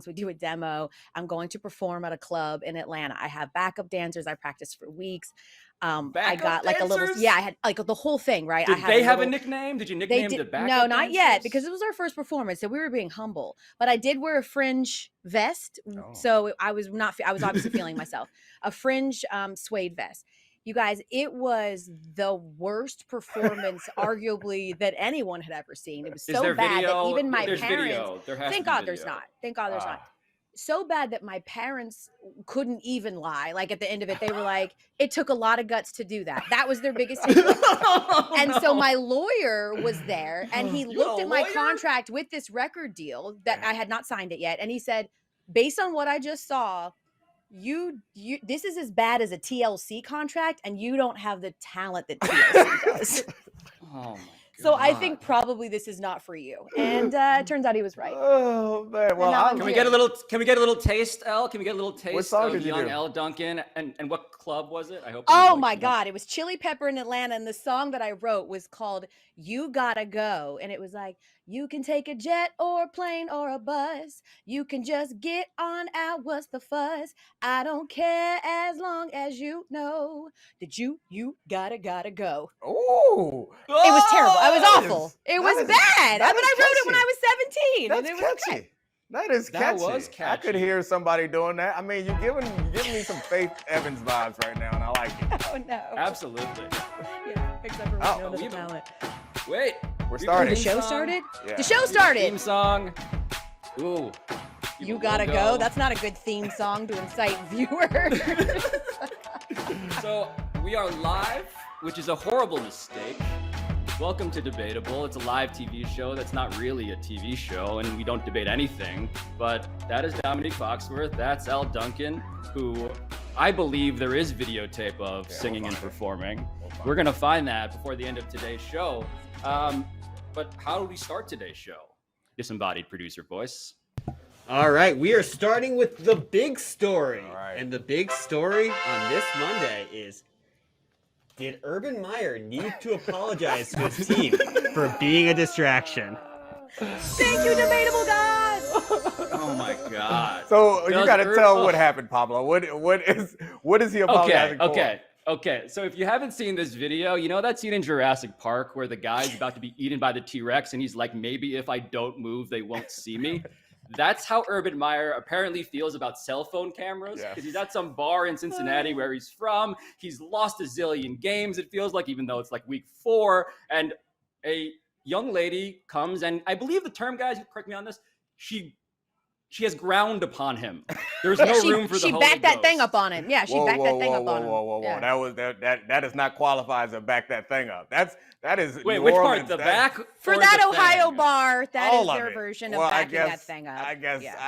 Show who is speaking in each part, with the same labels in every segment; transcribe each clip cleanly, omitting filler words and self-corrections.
Speaker 1: We do a demo. I'm going to perform at a club in Atlanta. I have backup dancers. I practiced for weeks. I got like
Speaker 2: dancers?
Speaker 1: a little, I had like the whole thing, right?
Speaker 2: Did they have a nickname? Did you nickname the backup
Speaker 1: No, not
Speaker 2: dancers?
Speaker 1: yet, because it was our first performance, so we were being humble. But I did wear a fringe vest, so I was obviously feeling myself. A fringe suede vest. You guys, it was the worst performance, arguably, that anyone had ever seen. It was so bad that even my parents. Thank God there's not. Thank God there's not. So bad that my parents couldn't even lie. Like at the end of it, they were like, it took a lot of guts to do that. That was their biggest takeaway. And so my lawyer was there and he looked at my contract with this record deal that I had not signed it yet. And he said, based on what I just saw, you this is as bad as a TLC contract and you don't have the talent that TLC does.
Speaker 2: Oh my
Speaker 1: So I think probably this is not for you. And it turns out he was right.
Speaker 3: Oh man! Well,
Speaker 2: can we get a little taste, Elle? Can we get a little taste of young
Speaker 3: do?
Speaker 2: Elle Duncan? And what club was it? I hope.
Speaker 1: Oh my God! It was Chili Pepper in Atlanta, and the song that I wrote was called "You Gotta Go," and it was like, "You can take a jet or a plane or a bus. You can just get on out. What's the fuss? I don't care as long as you know that you gotta go."
Speaker 3: Oh,
Speaker 1: it was terrible. It was awful. It was bad. I mean, I wrote it when I was 17.
Speaker 3: That's
Speaker 1: and it was
Speaker 3: catchy. That is catchy.
Speaker 2: That was catchy.
Speaker 3: I could hear somebody doing that. I mean, you're giving me some Faith Evans vibes right now, and I like it.
Speaker 1: Oh no!
Speaker 2: Absolutely.
Speaker 1: Yeah, except for we know the talent.
Speaker 2: Wait,
Speaker 3: we're starting.
Speaker 1: The show started.
Speaker 3: Yeah.
Speaker 1: The show started.
Speaker 2: Theme song. Ooh.
Speaker 1: You gotta go. That's not a good theme song to incite viewers.
Speaker 2: So we are live, which is a horrible mistake. Welcome to Debatable. It's a live TV show that's not really a TV show, and we don't debate anything. But that is Domonique Foxworth. That's Elle Duncan, who I believe there is videotape of singing and performing. We're going to find that before the end of today's show. But how do we start today's show? Disembodied producer voice.
Speaker 4: All right, we are starting with the big story.
Speaker 3: All right.
Speaker 4: And the big story on this Monday is, did Urban Meyer need to apologize to his team for being a distraction?
Speaker 1: Thank you, Debatable God.
Speaker 2: Oh my God.
Speaker 3: So you got to tell what happened, Pablo. What is he apologizing for?
Speaker 2: Okay. So if you haven't seen this video, you know that scene in Jurassic Park where the guy's about to be eaten by the T-Rex and he's like, maybe if I don't move, they won't see me. That's how Urban Meyer apparently feels about cell phone cameras, because he's at some bar in Cincinnati where he's from. He's lost a zillion games, it feels like, even though it's like week 4. And a young lady comes, and I believe the term, guys, correct me on this, she has ground upon him. There's no room for the Holy
Speaker 1: She backed
Speaker 2: Ghost.
Speaker 1: that thing up on him. Yeah, she backed that thing up on him.
Speaker 3: Whoa.
Speaker 1: Yeah.
Speaker 3: That does not qualify as a back that thing up. That is
Speaker 2: Wait,
Speaker 3: New
Speaker 2: which
Speaker 3: Orleans,
Speaker 2: part? The back?
Speaker 1: For that
Speaker 2: the
Speaker 1: Ohio
Speaker 2: thing?
Speaker 1: bar, that
Speaker 3: all
Speaker 1: is
Speaker 3: of
Speaker 1: their
Speaker 3: it.
Speaker 1: version of
Speaker 3: Well,
Speaker 1: backing that thing up.
Speaker 3: I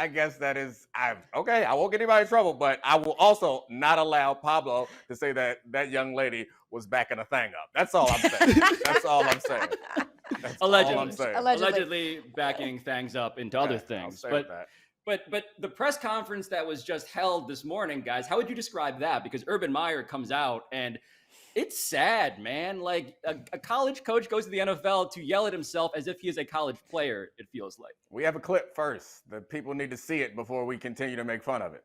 Speaker 3: guess that is okay. I won't get anybody in trouble, but I will also not allow Pablo to say that young lady was backing a thing up. That's all I'm saying. That's all I'm saying. That's
Speaker 2: Allegedly.
Speaker 3: all I'm saying.
Speaker 2: Allegedly backing things up into other things. But the press conference that was just held this morning, guys, how would you describe that? Because Urban Meyer comes out and it's sad, man. Like a college coach goes to the NFL to yell at himself as if he is a college player, it feels like.
Speaker 3: We have a clip first. The people need to see it before we continue to make fun of it.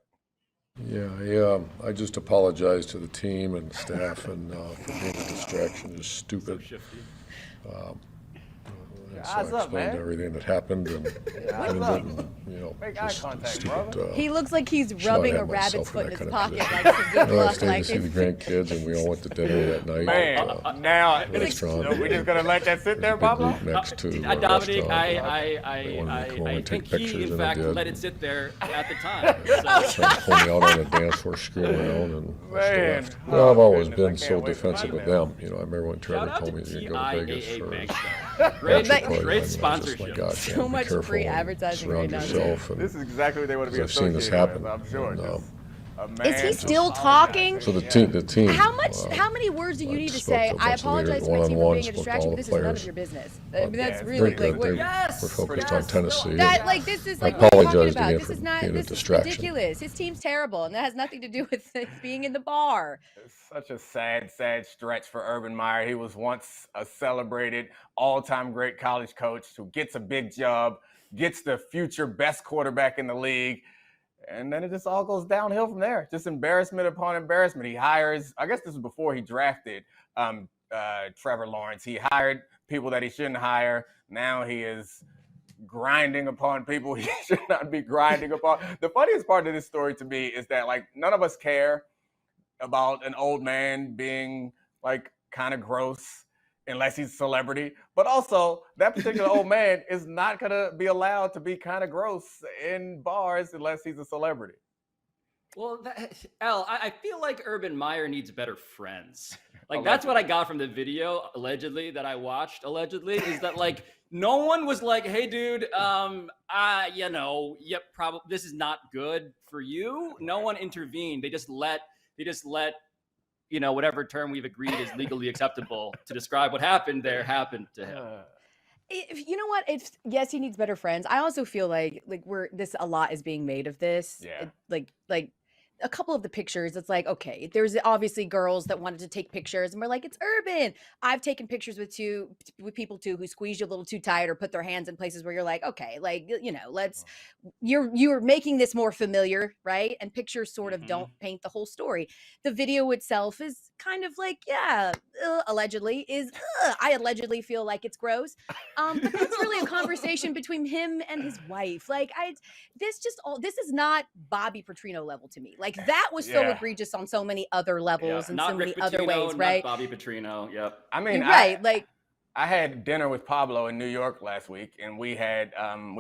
Speaker 5: Yeah. I just apologize to the team and the staff and for being a distraction. It's stupid.
Speaker 2: So shifty.
Speaker 5: So I explained everything that happened and
Speaker 3: make eye contact, brother.
Speaker 1: He looks like he's rubbing a rabbit's foot in his pocket, like some good
Speaker 5: I
Speaker 1: luck.
Speaker 5: stayed to see the grandkids, and we all went to dinner that night.
Speaker 3: Man, now
Speaker 5: restaurant.
Speaker 3: We're just gonna let that sit there, Pablo.
Speaker 5: Next to
Speaker 2: Domonique,
Speaker 5: I
Speaker 2: I think he in fact let it sit there at the time.
Speaker 5: Trying to pull me out on the dance floor, screwing around, and
Speaker 3: Man.
Speaker 5: left. Well, I've always
Speaker 3: goodness, I
Speaker 5: been
Speaker 3: can't
Speaker 5: so
Speaker 3: wait for
Speaker 5: defensive of
Speaker 3: email.
Speaker 5: them. I remember when Trevor
Speaker 2: Shout out
Speaker 5: told me
Speaker 2: to
Speaker 5: he was going to Vegas
Speaker 2: TIAA
Speaker 5: for.
Speaker 2: Bank Show. Great
Speaker 5: Sponsorship.
Speaker 1: So much free advertising right now.
Speaker 3: This is exactly what they want to be
Speaker 5: I've seen this
Speaker 3: associated with,
Speaker 5: happen.
Speaker 3: I'm sure.
Speaker 5: And,
Speaker 3: Just a man
Speaker 1: Is he
Speaker 3: just
Speaker 1: still talking?
Speaker 5: So the team.
Speaker 1: How many words do you need to say? I apologize to my team for being a distraction, but this is none of your business. I mean, that's really like
Speaker 5: we're focused on Tennessee.
Speaker 1: that. Like this is like
Speaker 5: I
Speaker 1: what we're talking
Speaker 5: apologize
Speaker 1: about.
Speaker 5: again
Speaker 1: This
Speaker 5: for
Speaker 1: is not.
Speaker 5: being a
Speaker 1: This is
Speaker 5: distraction.
Speaker 1: ridiculous. His team's terrible, and that has nothing to do with being in the bar.
Speaker 3: It's such a sad stretch for Urban Meyer. He was once a celebrated all-time great college coach who gets a big job, gets the future best quarterback in the league. And then it just all goes downhill from there. Just embarrassment upon embarrassment. He hires, I guess this was before he drafted Trevor Lawrence. He hired people that he shouldn't hire. Now he is grinding upon people he should not be grinding upon. The funniest part of this story to me is that, like, none of us care about an old man being, like, kind of gross unless he's a celebrity. But also, that particular old man is not going to be allowed to be kind of gross in bars unless he's a celebrity.
Speaker 2: Well, Elle, I feel like Urban Meyer needs better friends. Like, that's what I got from the video, allegedly, that I watched, allegedly, is that, like, no one was like, hey, dude, probably this is not good for you. No one intervened. They just let, whatever term we've agreed is legally acceptable to describe what happened there happened to him.
Speaker 1: You know what? Yes, he needs better friends. I also feel like a lot is being made of this.
Speaker 3: Yeah.
Speaker 1: Like a couple of the pictures, it's like, okay, there's obviously girls that wanted to take pictures and we're like, it's Urban. I've taken pictures with people too who squeeze you a little too tight or put their hands in places where you're like, okay, like, you're making this more familiar, right? And pictures sort of don't paint the whole story. The video itself is kind of like, allegedly I allegedly feel like it's gross. But that's really a conversation between him and his wife. Like, this is not Bobby Petrino level to me. Like, that was so egregious on so many other levels and so many other ways, right?
Speaker 2: Not Bobby Petrino. Yep.
Speaker 3: I mean,
Speaker 1: right.
Speaker 3: I had dinner with Pablo in New York last week, and we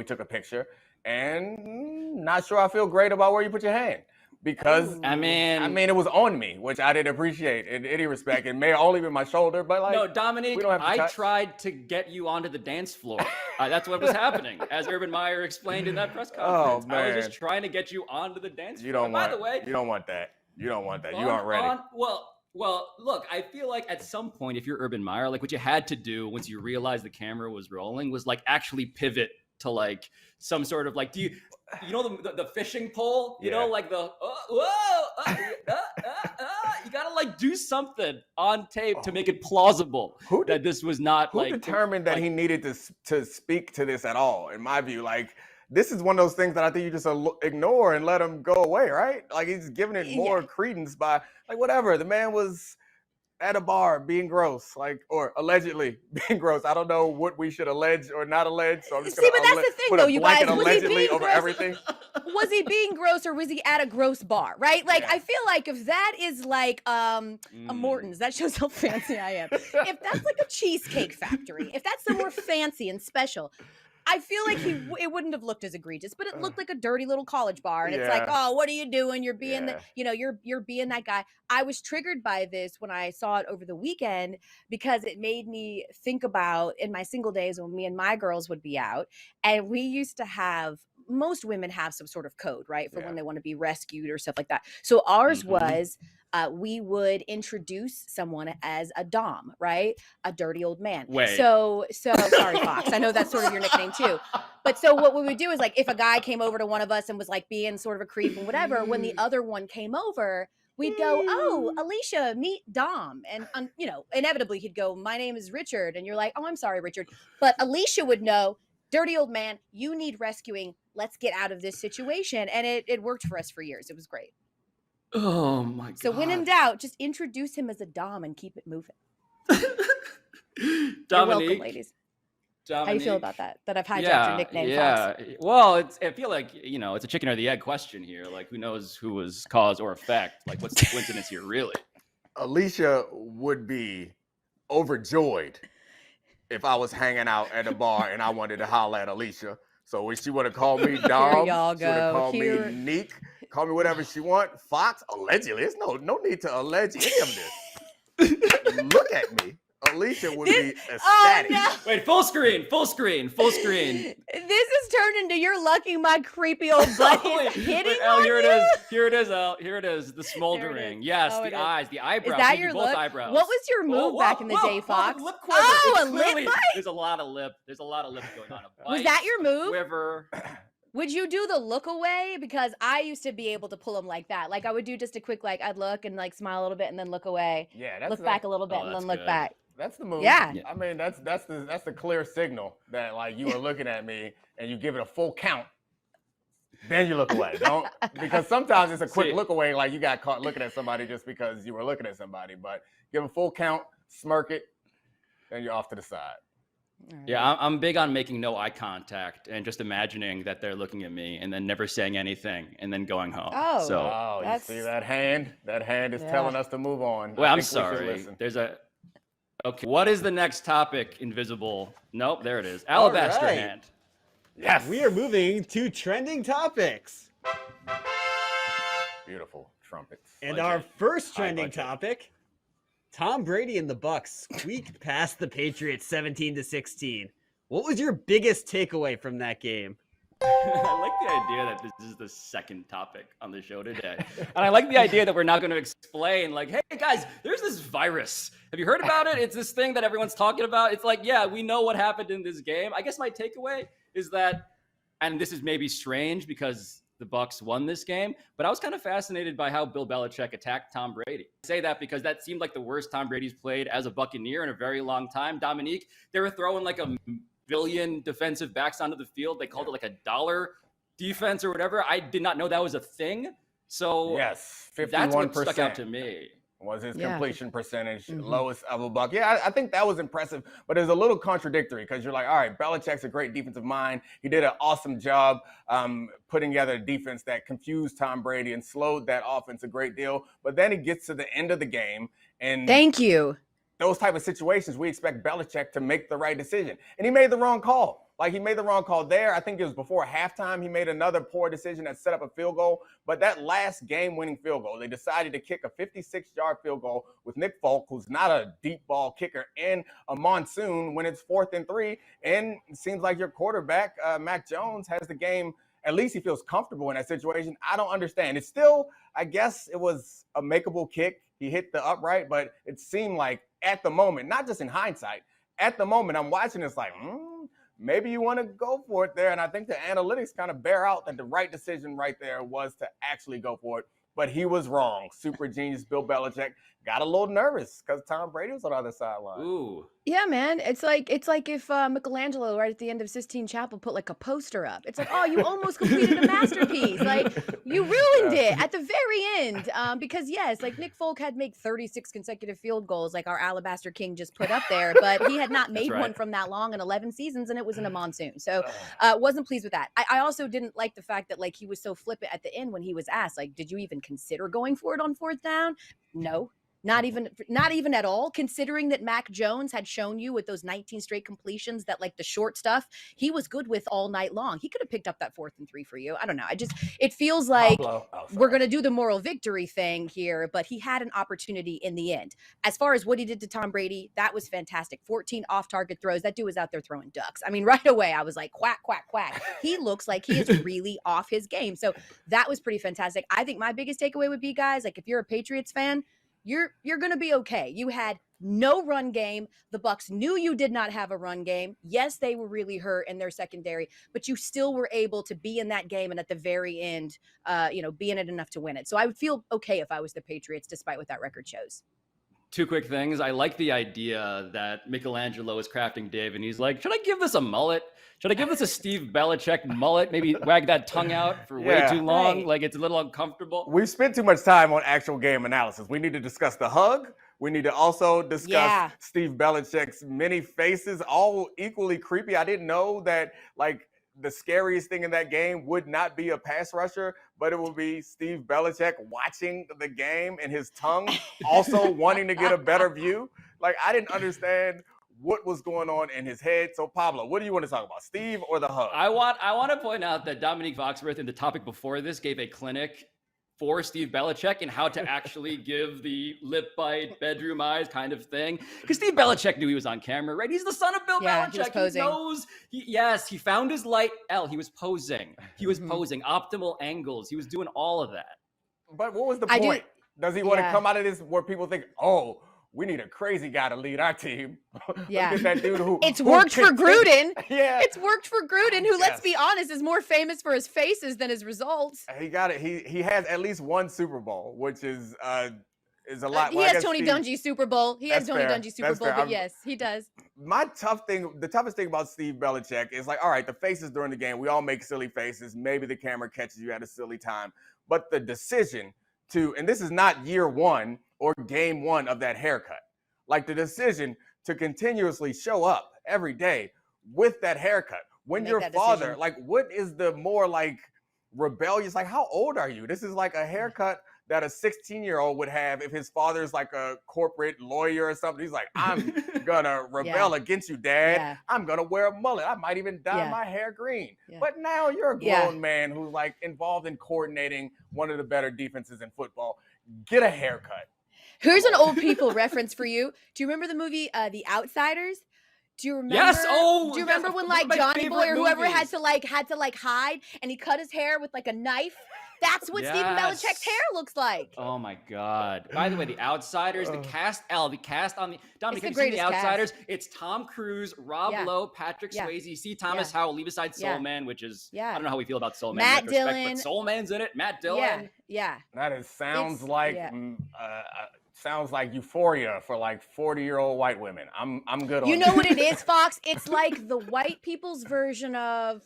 Speaker 3: took a picture, and not sure I feel great about where you put your hand. Because I mean, it was on me, which I didn't appreciate in any respect. It may have only been my shoulder, but like,
Speaker 2: no, Domonique, I tried to get you onto the dance floor. That's what was happening, as Urban Meyer explained in that press conference.
Speaker 3: Oh, man.
Speaker 2: I was just trying to get you onto the dance floor.
Speaker 3: By the way, you don't want that. You don't want that. You aren't ready.
Speaker 2: Well, look, I feel like at some point, if you're Urban Meyer, like what you had to do once you realized the camera was rolling was like actually pivot to like some sort of like, you know the fishing pole, you know, like the you gotta like do something on tape to make it plausible that this was not
Speaker 3: who determined that he needed to speak to this at all. In my view, like, this is one of those things that I think you just ignore and let him go away, right? Like, he's giving it more credence by like, whatever. The man was at a bar being gross, like, or allegedly being gross. I don't know what we should allege or not allege. So I'm just
Speaker 1: but that's the thing, though, you guys. Was he being
Speaker 3: over
Speaker 1: gross?
Speaker 3: Everything?
Speaker 1: Was he being gross or was he at a gross bar? Right? Like, I feel like if that is like a Morton's, that shows how fancy I am. If that's like a cheesecake factory, if that's somewhere fancy and special, I feel like it wouldn't have looked as egregious, but it looked like a dirty little college bar. And it's like, oh, what are you doing? You're being you're being that guy. I was triggered by this when I saw it over the weekend because it made me think about in my single days when me and my girls would be out, and we used to have, most women have some sort of code, right? For when they want to be rescued or stuff like that. So ours was, we would introduce someone as a dom, right? A dirty old man.
Speaker 2: Wait.
Speaker 1: So sorry, Fox. I know that's sort of your nickname too. But so what we would do is, like, if a guy came over to one of us and was like being sort of a creep and whatever, when the other one came over, we'd go, oh, Alicia, meet Dom. And, inevitably he'd go, my name is Richard. And you're like, oh, I'm sorry, Richard. But Alicia would know, dirty old man, you need rescuing. Let's get out of this situation. And it worked for us for years. It was great.
Speaker 2: Oh my God.
Speaker 1: So when in doubt, just introduce him as a dom and keep it moving.
Speaker 2: Domonique,
Speaker 1: you're welcome, ladies. How do you feel about that? That I've hijacked your nickname, Fox?
Speaker 2: Well, I feel like, it's a chicken or the egg question here. Like, who knows who was cause or effect? Like, what's the coincidence here, really?
Speaker 3: Alicia would be overjoyed if I was hanging out at a bar and I wanted to holler at Alicia. So when she would have called me Dom, she would have called me Neek, call me whatever she want. Fox, allegedly. There's no need to allege any of this. Look at me. Alicia would be ecstatic.
Speaker 1: Oh, no.
Speaker 2: Wait, full screen.
Speaker 1: This has turned into you're lucky my creepy old butt is hitting on
Speaker 2: here
Speaker 1: you.
Speaker 2: it is. Here it is. The smoldering. Yes, the eyes, the eyebrows.
Speaker 1: Is that your
Speaker 2: both
Speaker 1: look?
Speaker 2: Eyebrows.
Speaker 1: What was your move back in the day, Fox?
Speaker 2: Lip quiver.
Speaker 1: Oh, a lip bite?
Speaker 2: There's a lot of lip going on.
Speaker 1: Was that your move?
Speaker 2: Quiver.
Speaker 1: Would you do the look away? Because I used to be able to pull them like that. Like, I would do just a quick, like, I'd look and like smile a little bit and then look away.
Speaker 3: Yeah, that's
Speaker 1: look back a little bit and then look back.
Speaker 3: That's the move.
Speaker 1: Yeah.
Speaker 3: I mean, that's the clear signal that like you are looking at me and you give it a full count. Then you look away. Don't because sometimes it's a quick look away, like you got caught looking at somebody just because you were looking at somebody. But give a full count, smirk it, then you're off to the side.
Speaker 2: Yeah, I'm big on making no eye contact and just imagining that they're looking at me and then never saying anything and then going home.
Speaker 1: Oh,
Speaker 3: you see that hand? That hand is telling us to move on.
Speaker 2: Well, I'm sorry. Okay. What is the next topic, Invisible? Nope, there it is. Alabaster hand.
Speaker 3: Yes.
Speaker 4: We are moving to trending topics.
Speaker 3: Beautiful trumpets.
Speaker 4: And our first trending topic, Tom Brady and the Bucs squeaked past the Patriots 17-16. What was your biggest takeaway from that game?
Speaker 2: I like the idea that this is the second topic on the show today. And I like the idea that we're not going to explain, like, hey, guys, there's this virus. Have you heard about it? It's this thing that everyone's talking about. It's like, yeah, we know what happened in this game. I guess my takeaway is that, and this is maybe strange because the Bucs won this game, but I was kind of fascinated by how Bill Belichick attacked Tom Brady. I say that because that seemed like the worst Tom Brady's played as a Buccaneer in a very long time. Domonique, they were throwing like a billion defensive backs onto the field. They called it like a dollar defense or whatever. I did not know that was a thing. So
Speaker 3: yes, 51%
Speaker 2: that's what stuck out to me.
Speaker 3: Was his completion percentage lowest of a Buck. Yeah, I think that was impressive, but it's a little contradictory because you're like, all right, Belichick's a great defensive mind. He did an awesome job putting together a defense that confused Tom Brady and slowed that offense a great deal. But then he gets to the end of the game and
Speaker 1: thank you.
Speaker 3: Those type of situations, we expect Belichick to make the right decision. And he made the wrong call. Like, he made the wrong call there. I think it was before halftime. He made another poor decision that set up a field goal. But that last game-winning field goal, they decided to kick a 56-yard field goal with Nick Folk, who's not a deep ball kicker, in a monsoon when it's 4th and 3. And it seems like your quarterback, Mac Jones, has the game. At least he feels comfortable in that situation. I don't understand. It's still, I guess it was a makeable kick. He hit the upright, but it seemed like at the moment, not just in hindsight, at the moment, I'm watching this like, maybe you want to go for it there. And I think the analytics kind of bear out that the right decision right there was to actually go for it. But he was wrong. Super genius Bill Belichick got a little nervous because Tom Brady was on the other sideline.
Speaker 2: Ooh.
Speaker 1: Yeah, man. It's like if Michelangelo right at the end of Sistine Chapel put like a poster up. It's like, oh, you almost completed a masterpiece. Like, you ruined it at the very end. Because yes, like Nick Folk had made 36 consecutive field goals, like our Alabaster King just put up there, but he had not made one from that long in 11 seasons, and it was in a monsoon. So wasn't pleased with that. I also didn't like the fact that like he was so flippant at the end when he was asked, like, did you even consider going for it on 4th down? No. Not even at all, considering that Mac Jones had shown you with those 19 straight completions that like the short stuff he was good with all night long. He could have picked up that 4th and 3 for you. I don't know. It feels like we're going to do the moral victory thing here, but he had an opportunity in the end. As far as what he did to Tom Brady, that was fantastic. 14 off-target throws. That dude was out there throwing ducks. I mean, right away, I was like, quack, quack, quack. He looks like he is really off his game. So that was pretty fantastic. I think my biggest takeaway would be, guys, like if you're a Patriots fan, you're going to be okay. You had no run game. The Bucs knew you did not have a run game. Yes, they were really hurt in their secondary, but you still were able to be in that game and at the very end, be in it enough to win it. So I would feel okay if I was the Patriots, despite what that record shows.
Speaker 2: Two quick things. I like the idea that Michelangelo is crafting Dave, and he's like, should I give this a mullet? Should I give this a Steve Belichick mullet? Maybe wag that tongue out for way too long.
Speaker 1: Right.
Speaker 2: Like it's a little uncomfortable.
Speaker 3: We've spent too much time on actual game analysis. We need to discuss the hug. We need to also discuss Steve Belichick's many faces, all equally creepy. I didn't know that, like, the scariest thing in that game would not be a pass rusher, but it would be Steve Belichick watching the game and his tongue also wanting to get a better view. Like, I didn't understand what was going on in his head. So, Pablo, what do you want to talk about, Steve or the hug?
Speaker 2: I want to point out that Domonique Foxworth in the topic before this gave a clinic for Steve Belichick and how to actually give the lip bite, bedroom eyes kind of thing. Because Steve Belichick knew he was on camera, right? He's the son of Bill Belichick.
Speaker 1: He was posing.
Speaker 2: He knows. He found his light. Elle, he was posing. He was posing optimal angles. He was doing all of that.
Speaker 3: But what was the point? Does he want to come out of this where people think, oh, we need a crazy guy to lead our team?
Speaker 1: Yeah.
Speaker 3: That dude
Speaker 1: it's worked for Gruden.
Speaker 3: Yeah.
Speaker 1: It's worked for Gruden, who, let's be honest, is more famous for his faces than his results.
Speaker 3: He got it. He has at least one Super Bowl, which is is a lot.
Speaker 1: He
Speaker 3: well, I
Speaker 1: has
Speaker 3: guess
Speaker 1: Tony
Speaker 3: Steve-
Speaker 1: Dungy Super Bowl. He has
Speaker 3: That's
Speaker 1: Tony
Speaker 3: fair.
Speaker 1: Dungy Super
Speaker 3: That's
Speaker 1: Bowl,
Speaker 3: fair.
Speaker 1: but yes, he does.
Speaker 3: The toughest thing about Steve Belichick is like, all right, the faces during the game, we all make silly faces. Maybe the camera catches you at a silly time, but the decision to, and this is not year one or game one of that haircut, like the decision to continuously show up every day with that haircut. When
Speaker 1: Make
Speaker 3: your
Speaker 1: that
Speaker 3: father,
Speaker 1: decision.
Speaker 3: like, what is the more like rebellious? Like, how old are you? This is like a haircut that a 16-year-old would have if his father's like a corporate lawyer or something. He's like, I'm gonna rebel against you, Dad.
Speaker 1: Yeah.
Speaker 3: I'm gonna wear a mullet. I might even dye
Speaker 1: Yeah.
Speaker 3: my hair green.
Speaker 1: Yeah.
Speaker 3: But now you're a
Speaker 1: Yeah.
Speaker 3: grown man who's like involved in coordinating one of the better defenses in football. Get a haircut.
Speaker 1: Here's an old people reference for you. Do you remember the movie The Outsiders? Do you remember?
Speaker 2: Yes. Oh,
Speaker 1: do you
Speaker 2: yes,
Speaker 1: remember when
Speaker 2: one of
Speaker 1: like
Speaker 2: my
Speaker 1: Johnny Boy or
Speaker 2: favorite
Speaker 1: whoever had
Speaker 2: movies.
Speaker 1: to hide and he cut his hair with like a knife? That's what Stephen
Speaker 2: Yes.
Speaker 1: Belichick's hair looks like.
Speaker 2: Oh my God! By the way, The Outsiders, the cast on the Dominic,
Speaker 1: the
Speaker 2: have you seen The
Speaker 1: greatest cast.
Speaker 2: Outsiders? It's Tom Cruise, Rob
Speaker 1: Yeah.
Speaker 2: Lowe, Patrick
Speaker 1: Yeah.
Speaker 2: Swayze, C. Thomas
Speaker 1: Yeah.
Speaker 2: Howell, leave aside Soul
Speaker 1: Yeah.
Speaker 2: Man, which is
Speaker 1: Yeah.
Speaker 2: I don't know how we feel about Soul Man.
Speaker 1: Matt
Speaker 2: in retrospect,
Speaker 1: Dillon.
Speaker 2: but Soul Man's in it. Matt Dillon.
Speaker 1: Yeah, yeah.
Speaker 3: That is sounds
Speaker 1: It's-
Speaker 3: like
Speaker 1: yeah.
Speaker 3: sounds like Euphoria for like 40-year-old white women. I'm good on
Speaker 1: You know
Speaker 3: that.
Speaker 1: what it is, Fox? It's like the white people's version of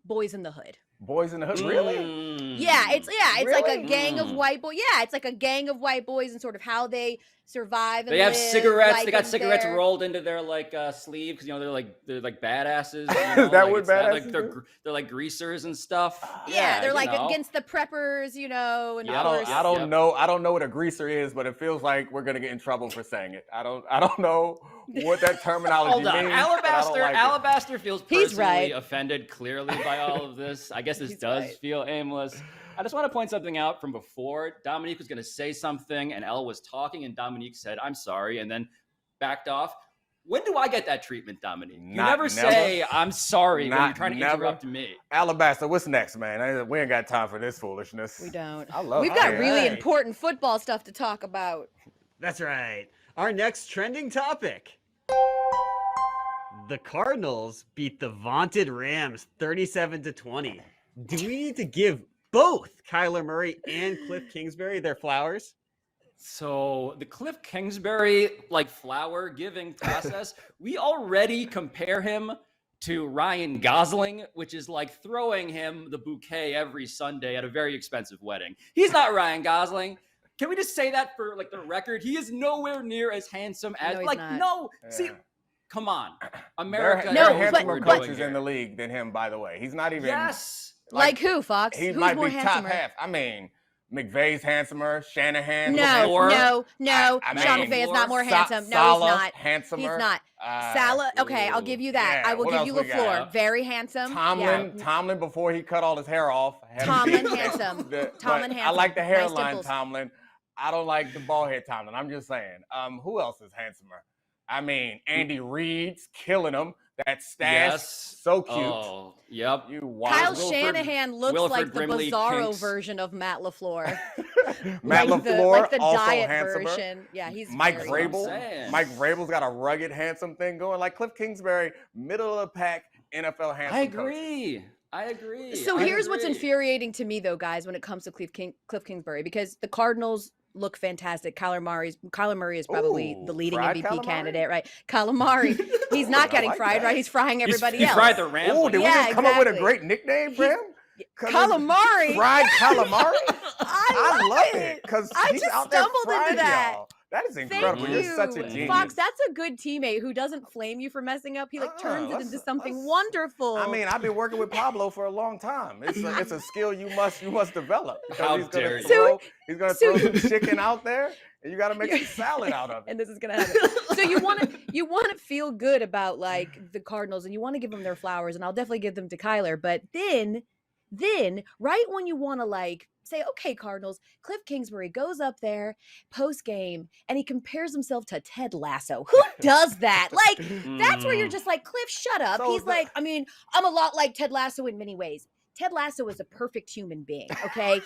Speaker 1: Boys in the Hood.
Speaker 3: Boys in the Hood, really?
Speaker 1: Yeah, it's like a
Speaker 3: Really?
Speaker 1: gang of white boys. Yeah, it's like a gang of white boys and sort of how they survive. And
Speaker 2: They have
Speaker 1: live,
Speaker 2: cigarettes.
Speaker 1: like,
Speaker 2: They got
Speaker 1: in
Speaker 2: cigarettes
Speaker 1: their-
Speaker 2: rolled into their like sleeve because they're like badasses. You
Speaker 3: Is
Speaker 2: know?
Speaker 3: that
Speaker 2: like,
Speaker 3: what
Speaker 2: it's not
Speaker 3: badasses
Speaker 2: like
Speaker 3: do?
Speaker 2: they're like greasers and stuff.
Speaker 1: Yeah, they're
Speaker 2: you
Speaker 1: like
Speaker 2: know.
Speaker 1: against the preppers, and
Speaker 2: Yeah,
Speaker 1: of course,
Speaker 3: I don't
Speaker 2: Yep.
Speaker 3: know. I don't know what a greaser is, but it feels like we're gonna get in trouble for saying it. I don't know what that terminology
Speaker 2: Hold on,
Speaker 3: means. but I don't
Speaker 2: Alabaster.
Speaker 3: like it.
Speaker 2: Alabaster feels
Speaker 1: He's
Speaker 2: personally
Speaker 1: right.
Speaker 2: offended clearly by all of this. I guess this
Speaker 1: He's
Speaker 2: does
Speaker 1: right.
Speaker 2: feel aimless. I just want to point something out from before. Dominique was going to say something, and Elle was talking, and Dominique said, "I'm sorry," and then backed off. When do I get that treatment, Dominique? You never say I'm sorry when you're trying to interrupt me.
Speaker 3: Alabaster, what's next, man? We ain't got time for this foolishness.
Speaker 1: we don't.
Speaker 3: I love
Speaker 1: We've got
Speaker 3: it.
Speaker 1: really
Speaker 3: Hey.
Speaker 1: important football stuff to talk about.
Speaker 4: That's right. Our next trending topic. The Cardinals beat the vaunted Rams 37-20. Do we need to give both Kyler Murray and Cliff Kingsbury their flowers?
Speaker 2: So the Cliff Kingsbury flower giving process, we already compare him to Ryan Gosling, which is like throwing him the bouquet every Sunday at a very expensive wedding. He's not Ryan Gosling. Can we just say that for the record? He is nowhere near as handsome as
Speaker 1: No, he's not.
Speaker 2: See,
Speaker 3: Yeah.
Speaker 2: come on,
Speaker 3: There
Speaker 2: America.
Speaker 3: are
Speaker 1: No,
Speaker 2: knows what
Speaker 3: handsomer
Speaker 2: we're
Speaker 3: coaches
Speaker 2: doing
Speaker 3: in the
Speaker 2: here.
Speaker 3: league than him, by the way. He's not even.
Speaker 2: Yes.
Speaker 1: Like who, Fox?
Speaker 3: He
Speaker 1: Who's
Speaker 3: might
Speaker 1: more
Speaker 3: be top
Speaker 1: handsomer?
Speaker 3: half. I mean, McVay's handsomer. Shanahan.
Speaker 1: No,
Speaker 2: LaFleur.
Speaker 1: no.
Speaker 3: I
Speaker 1: Sean
Speaker 3: mean,
Speaker 1: McVay is not more
Speaker 3: Sa-
Speaker 1: handsome. No,
Speaker 3: Saleh,
Speaker 1: he's not.
Speaker 3: handsomer.
Speaker 1: He's not. Salah. Okay, I'll give you that.
Speaker 3: Yeah,
Speaker 1: I will
Speaker 3: what
Speaker 1: give
Speaker 3: else
Speaker 1: you
Speaker 3: we got?
Speaker 1: LaFleur. Very handsome.
Speaker 3: Tomlin,
Speaker 1: Yeah.
Speaker 3: Tomlin before he cut all his hair off. had him
Speaker 1: Tomlin
Speaker 3: beat.
Speaker 1: handsome.
Speaker 3: But
Speaker 1: Tomlin
Speaker 3: I
Speaker 1: handsome.
Speaker 3: like the
Speaker 1: Nice
Speaker 3: hairline
Speaker 1: dimples.
Speaker 3: Tomlin. I don't like the bald head Tomlin. I'm just saying. Who else is handsomer? I mean, Andy Reid's killing him. That stash,
Speaker 2: Yes.
Speaker 3: so cute.
Speaker 2: Oh, yep.
Speaker 3: You wild.
Speaker 1: Kyle
Speaker 2: Wilford-
Speaker 1: Shanahan looks
Speaker 2: Wilford
Speaker 1: like the
Speaker 2: Brimley
Speaker 1: Bizarro
Speaker 2: Kinks.
Speaker 1: version of Matt LaFleur.
Speaker 3: Matt
Speaker 1: like
Speaker 3: LaFleur,
Speaker 1: the
Speaker 3: also
Speaker 1: diet
Speaker 3: handsomer.
Speaker 1: version. Yeah, he's
Speaker 3: Mike
Speaker 1: very
Speaker 2: Vrabel.
Speaker 3: Vrabel.
Speaker 2: saying.
Speaker 3: Mike Vrabel's got a rugged, handsome thing going. Like Cliff Kingsbury, middle of the pack, NFL handsome.
Speaker 2: I
Speaker 3: coach.
Speaker 2: agree. I agree.
Speaker 1: So
Speaker 2: I
Speaker 1: here's what's
Speaker 2: agree.
Speaker 1: infuriating to me, though, guys, when it comes to Cliff Kingsbury, because the Cardinals look fantastic. Kyler Murray is probably
Speaker 3: Ooh,
Speaker 1: the leading
Speaker 3: fried
Speaker 1: MVP
Speaker 3: calamari?
Speaker 1: candidate, right? Kyler Murray, he's not
Speaker 3: I
Speaker 1: getting
Speaker 3: like
Speaker 1: fried,
Speaker 3: that.
Speaker 1: right? He's frying everybody
Speaker 2: He
Speaker 1: else.
Speaker 2: fried the Rams.
Speaker 3: Oh, did we
Speaker 1: Yeah,
Speaker 3: just come up with a
Speaker 1: exactly.
Speaker 3: great nickname for him? 'Cause it's
Speaker 1: Calamari.
Speaker 3: Fried calamari?
Speaker 1: I
Speaker 3: love it because
Speaker 1: I
Speaker 3: he's
Speaker 1: just
Speaker 3: out there
Speaker 1: stumbled into
Speaker 3: frying
Speaker 1: that.
Speaker 3: y'all. That is
Speaker 1: Thank
Speaker 3: incredible.
Speaker 1: you.
Speaker 3: You're such a genius.
Speaker 1: Fox, that's a good teammate who doesn't flame you for messing up. He turns it into something wonderful.
Speaker 3: I mean, I've been working with Pablo for a long time. It's a skill you must develop. Because
Speaker 2: How
Speaker 3: he's
Speaker 2: dare
Speaker 3: gonna
Speaker 2: you.
Speaker 3: throw, he's gonna
Speaker 1: So-
Speaker 3: throw some chicken out there, and you got to make some salad out of it.
Speaker 1: and this is gonna happen. So you want to feel good about the Cardinals, and you want to give them their flowers, and I'll definitely give them to Kyler. But then right when you want to say, okay, Cardinals, Cliff Kingsbury goes up there post game and he compares himself to Ted Lasso. Who does that? That's where you're just like, Cliff, shut up.
Speaker 3: So
Speaker 1: He's I'm a lot like Ted Lasso in many ways. Ted Lasso is a perfect human being. Okay,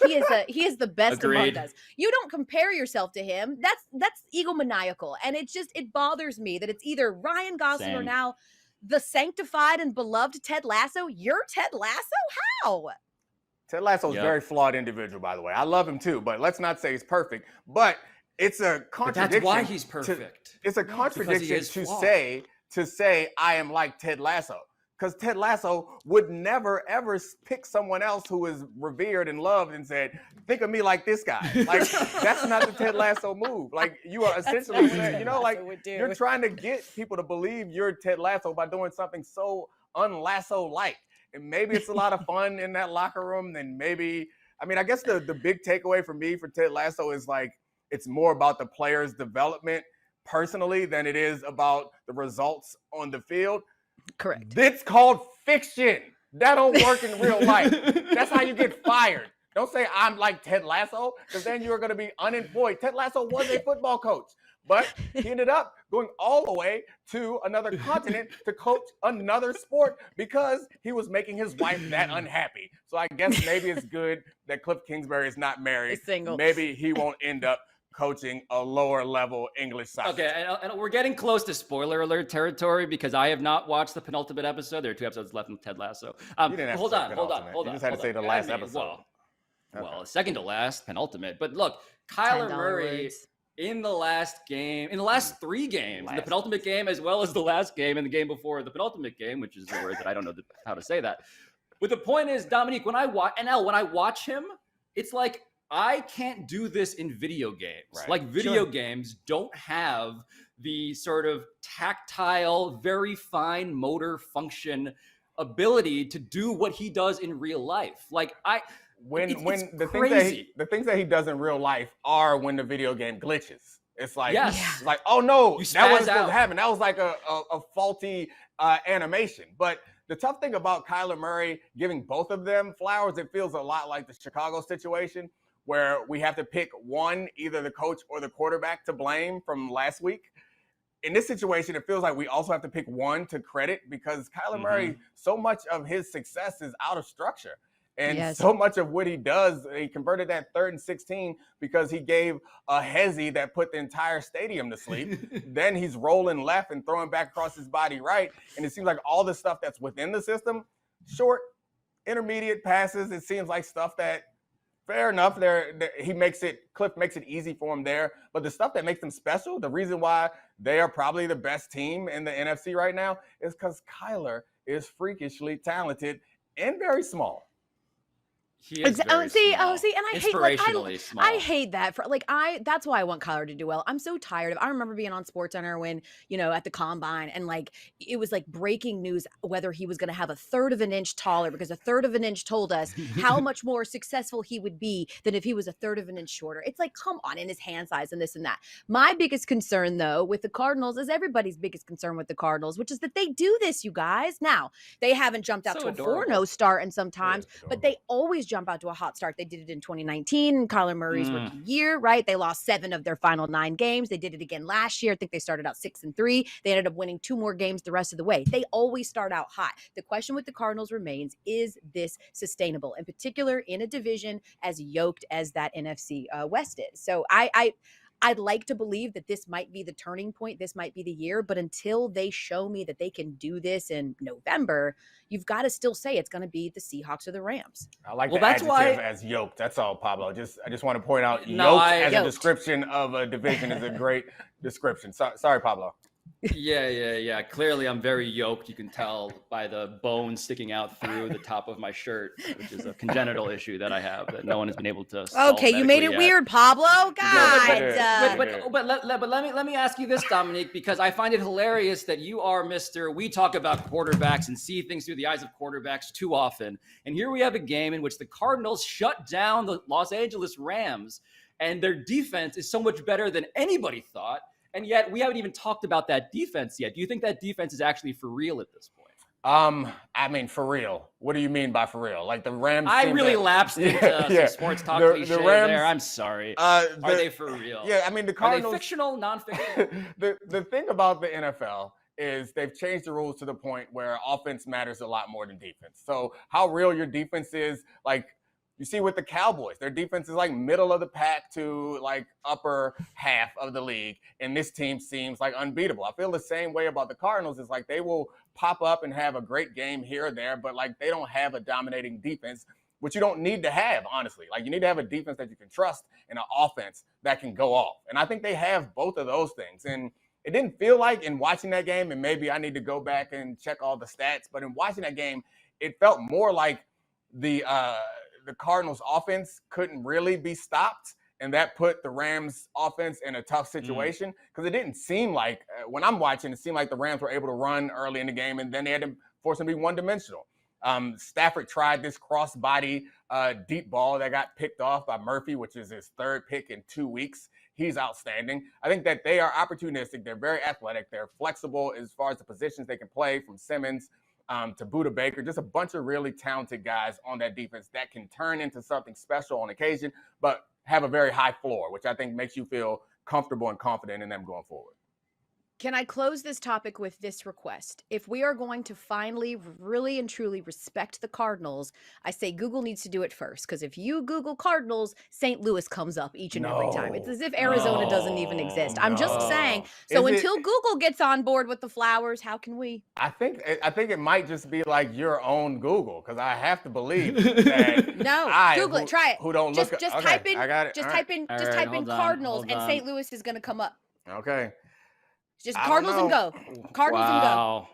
Speaker 1: he is the best
Speaker 2: Agreed.
Speaker 1: among us. You don't compare yourself to him. That's egomaniacal, and it bothers me that it's either Ryan Gosling or
Speaker 2: Same.
Speaker 1: now the sanctified and beloved Ted Lasso. You're Ted Lasso? How?
Speaker 3: Ted Lasso is a
Speaker 2: Yep.
Speaker 3: very flawed individual, by the way. I love him too, but let's not say he's perfect. But it's a
Speaker 2: But
Speaker 3: contradiction.
Speaker 2: that's why he's perfect.
Speaker 3: It's a
Speaker 2: Because he
Speaker 3: contradiction
Speaker 2: is flawed.
Speaker 3: to say I am like Ted Lasso. Because Ted Lasso would never, ever pick someone else who is revered and loved and said, think of me like this guy. Like, that's not the Ted Lasso move. Like, you are essentially saying, you know, like, you're trying to get people to believe you're Ted Lasso by doing something so un-Lasso-like. And maybe it's a lot of fun in that locker room. And maybe, I mean, I guess the big takeaway for me for Ted Lasso is like, it's more about the player's development personally than it is about the results on the field.
Speaker 1: Correct.
Speaker 3: It's called fiction. That don't work in real life. That's how you get fired. Don't say I'm like Ted Lasso, because then you're going to be unemployed. Ted Lasso was a football coach, but he ended up going all the way to another continent to coach another sport because he was making his wife that unhappy. So I guess maybe it's good that Cliff Kingsbury is not married.
Speaker 1: He's single.
Speaker 3: Maybe he won't end up coaching a lower level English soccer.
Speaker 2: Okay, and we're getting close to spoiler alert territory because I have not watched the penultimate episode. There are 2 episodes left in Ted Lasso.
Speaker 3: You didn't have
Speaker 2: Hold
Speaker 3: to say
Speaker 2: on.
Speaker 3: penultimate. You just had to say the last episode.
Speaker 2: Well, second to last, penultimate. But look, Kyler
Speaker 1: $10
Speaker 2: Murray
Speaker 1: words.
Speaker 2: in the last 3 games, in the penultimate game as well as the last game and the game before the penultimate game, which is a word that I don't know how to say that. But the point is, Domonique, when I watch him, it's like I can't do this in video games.
Speaker 3: Right.
Speaker 2: Like video games don't have the sort of tactile, very fine motor function ability to do what he does in real life. Like it's crazy.
Speaker 3: The things that he does in real life are when the video game glitches. It's like,
Speaker 2: Yes.
Speaker 3: it's like, oh no,
Speaker 2: You
Speaker 3: that
Speaker 2: spaz
Speaker 3: wasn't supposed
Speaker 2: out.
Speaker 3: to happen. That was like a faulty animation. But the tough thing about Kyler Murray giving both of them flowers, it feels a lot like the Chicago situation, where we have to pick one, either the coach or the quarterback to blame from last week. In this situation, it feels like we also have to pick one to credit because Kyler Murray, so much of his success is out of structure. And so much of what he does, he converted that 3rd and 16 because he gave a hezzy that put the entire stadium to sleep. Then he's rolling left and throwing back across his body right. And it seems like all the stuff that's within the system, short, intermediate passes, it seems like stuff that, fair enough, Cliff makes it easy for him there. But the stuff that makes them special, the reason why they are probably the best team in the NFC right now is because Kyler is freakishly talented and very small.
Speaker 2: He is very small.
Speaker 1: and I hate
Speaker 2: Inspirationally small.
Speaker 1: I hate that for that's why I want Kyler to do well. I'm so tired of I remember being on SportsCenter when, at the combine and it was like breaking news whether he was going to have a 1/3 of an inch taller because a 1/3 of an inch told us how much more successful he would be than if he was a 1/3 of an inch shorter. It's like, come on, in his hand size and this and that. My biggest concern though with the Cardinals is everybody's biggest concern with the Cardinals, which is that they do this, you guys. Now, they haven't jumped out
Speaker 2: So
Speaker 1: to a
Speaker 2: adorable.
Speaker 1: 4-0 start and sometimes, but they always jump out to a hot start. They did it in 2019, Kyler Murray's rookie year, right? They lost 7 of their final 9 games. They did it again last year. I think they started out 6-3. They ended up winning 2 more games the rest of the way. They always start out hot. The question with the Cardinals remains, is this sustainable? In particular, in a division as yoked as that NFC West is. So I'd like to believe that this might be the turning point. This might be the year. But until they show me that they can do this in November, you've got to still say it's going to be the Seahawks or the Rams.
Speaker 3: I like
Speaker 2: Well,
Speaker 3: the
Speaker 2: that's
Speaker 3: adjective
Speaker 2: why-
Speaker 3: as yoked. That's all, Pablo. I just want to point out
Speaker 2: No,
Speaker 3: yoked as a
Speaker 1: Yoked.
Speaker 3: description of a division is a great description. Sorry, Pablo.
Speaker 2: Yeah. Clearly, I'm very yoked. You can tell by the bone sticking out through the top of my shirt, which is a congenital issue that I have that no one has been able to solve
Speaker 1: Okay, you made it
Speaker 2: medically yet.
Speaker 1: weird, Pablo. God.
Speaker 3: Yeah,
Speaker 2: But let me ask you this, Domonique, because I find it hilarious that you are Mr. We talk about quarterbacks and see things through the eyes of quarterbacks too often. And here we have a game in which the Cardinals shut down the Los Angeles Rams, and their defense is so much better than anybody thought. And yet we haven't even talked about that defense yet. Do you think that defense is actually for real at this point?
Speaker 3: I mean, for real. What do you mean by for real? Like the Rams.
Speaker 2: I really lapsed into some sports talk cliches there. I'm sorry. Are they for real?
Speaker 3: Yeah, I mean the Cardinals.
Speaker 2: Are they fictional, non-fictional?
Speaker 3: the thing about the NFL is they've changed the rules to the point where offense matters a lot more than defense. So how real your defense is, like you see with the Cowboys, their defense is like middle of the pack to like upper half of the league, and this team seems like unbeatable. I feel the same way about the Cardinals. It's like they will pop up and have a great game here or there, but like they don't have a dominating defense, which you don't need to have, honestly. Like, you need to have a defense that you can trust and an offense that can go off. And I think they have both of those things. And it didn't feel like in watching that game, and maybe I need to go back and check all the stats, but in watching that game, it felt more like the Cardinals offense couldn't really be stopped. And that put the Rams offense in a tough situation because it didn't seem like, when I'm watching, it seemed like the Rams were able to run early in the game, and then they had to force them to be one-dimensional. Stafford tried this cross-body deep ball that got picked off by Murphy, which is his third pick in 2 weeks. He's outstanding. I think that they are opportunistic. They're very athletic. They're flexible as far as the positions they can play, from Simmons to Buda Baker, just a bunch of really talented guys on that defense that can turn into something special on occasion, but have a very high floor, which I think makes you feel comfortable and confident in them going forward.
Speaker 1: Can I close this topic with this request? If we are going to finally really and truly respect the Cardinals, I say Google needs to do it first. Because if you Google Cardinals, St. Louis comes up each and every time. It's as if Arizona doesn't even exist. I'm just saying. So until Google gets on board with the flowers, how can we?
Speaker 3: I think it might just be like your own Google, because I have to believe that
Speaker 1: Google it. Try it.
Speaker 3: Who don't
Speaker 1: just
Speaker 3: look?
Speaker 1: just
Speaker 3: okay,
Speaker 1: type in.
Speaker 3: I got it.
Speaker 1: Just
Speaker 3: All
Speaker 1: type
Speaker 3: right.
Speaker 1: in.
Speaker 2: All
Speaker 1: Just
Speaker 2: right,
Speaker 1: type in
Speaker 2: hold on,
Speaker 1: Cardinals,
Speaker 2: hold
Speaker 1: and
Speaker 2: on.
Speaker 1: St. Louis is going to come up.
Speaker 3: Okay.
Speaker 1: Just
Speaker 3: I
Speaker 1: Cardinals
Speaker 3: don't
Speaker 1: and go. Cardinals and go.
Speaker 2: Wow.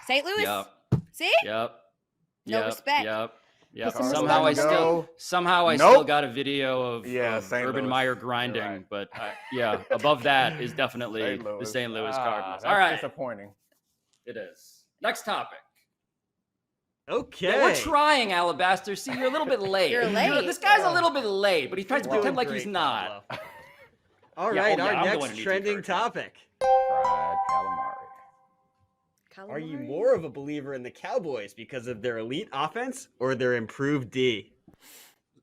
Speaker 1: St. Louis.
Speaker 2: Yep.
Speaker 1: See?
Speaker 2: Yep.
Speaker 1: No
Speaker 2: Yep.
Speaker 1: respect.
Speaker 2: Yep. Yep.
Speaker 1: Put some
Speaker 2: Somehow I
Speaker 1: respect on
Speaker 2: still
Speaker 3: Nope.
Speaker 2: got a video of
Speaker 3: St.
Speaker 2: Urban
Speaker 3: Louis.
Speaker 2: Meyer
Speaker 3: You're
Speaker 2: grinding,
Speaker 3: right.
Speaker 2: but above that is definitely the St. Louis Cardinals.
Speaker 3: That's
Speaker 2: All right,
Speaker 3: disappointing.
Speaker 2: it is. Next topic.
Speaker 4: Okay.
Speaker 2: Yeah, we're trying, Alabaster. See, you're a little bit late.
Speaker 1: You're late.
Speaker 2: This guy's a little bit late, but he tries to
Speaker 4: You're
Speaker 2: pretend
Speaker 4: doing
Speaker 2: like he's
Speaker 4: great,
Speaker 2: not.
Speaker 4: Pablo. All
Speaker 2: Yeah,
Speaker 4: right,
Speaker 2: oh, yeah,
Speaker 4: our
Speaker 2: I'm the one
Speaker 4: next
Speaker 2: who needs
Speaker 4: trending
Speaker 2: encouragement.
Speaker 4: topic.
Speaker 3: Fried calamari.
Speaker 4: Are you more of a believer in the Cowboys because of their elite offense or their improved D?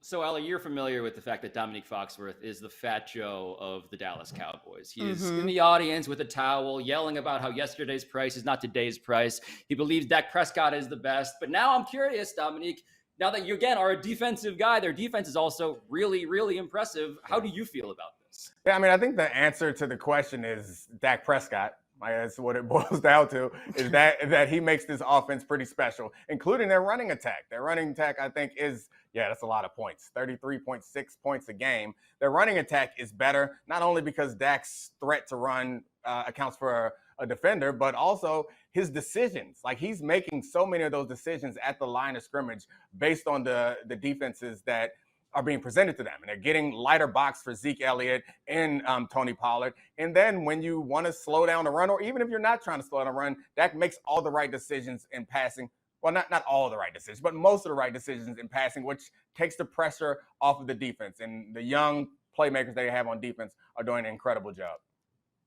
Speaker 2: So, Elle, you're familiar with the fact that Domonique Foxworth is the Fat Joe of the Dallas Cowboys. He is in the audience with a towel, yelling about how yesterday's price is not today's price. He believes Dak Prescott is the best. But now I'm curious, Domonique, now that you, again, are a defensive guy, their defense is also really, really impressive. How do you feel about this?
Speaker 3: Yeah, I mean, I think the answer to the question is Dak Prescott. That's what it boils down to, is that he makes this offense pretty special, including their running attack. Their running attack, I think, is, that's a lot of points, 33.6 points a game. Their running attack is better, not only because Dak's threat to run accounts for a defender, but also his decisions. Like, he's making so many of those decisions at the line of scrimmage based on the defenses that are being presented to them. And they're getting lighter box for Zeke Elliott and Tony Pollard. And then when you want to slow down the run, or even if you're not trying to slow down the run, Dak makes all the right decisions in passing. Well, not all the right decisions, but most of the right decisions in passing, which takes the pressure off of the defense. And the young playmakers they have on defense are doing an incredible job.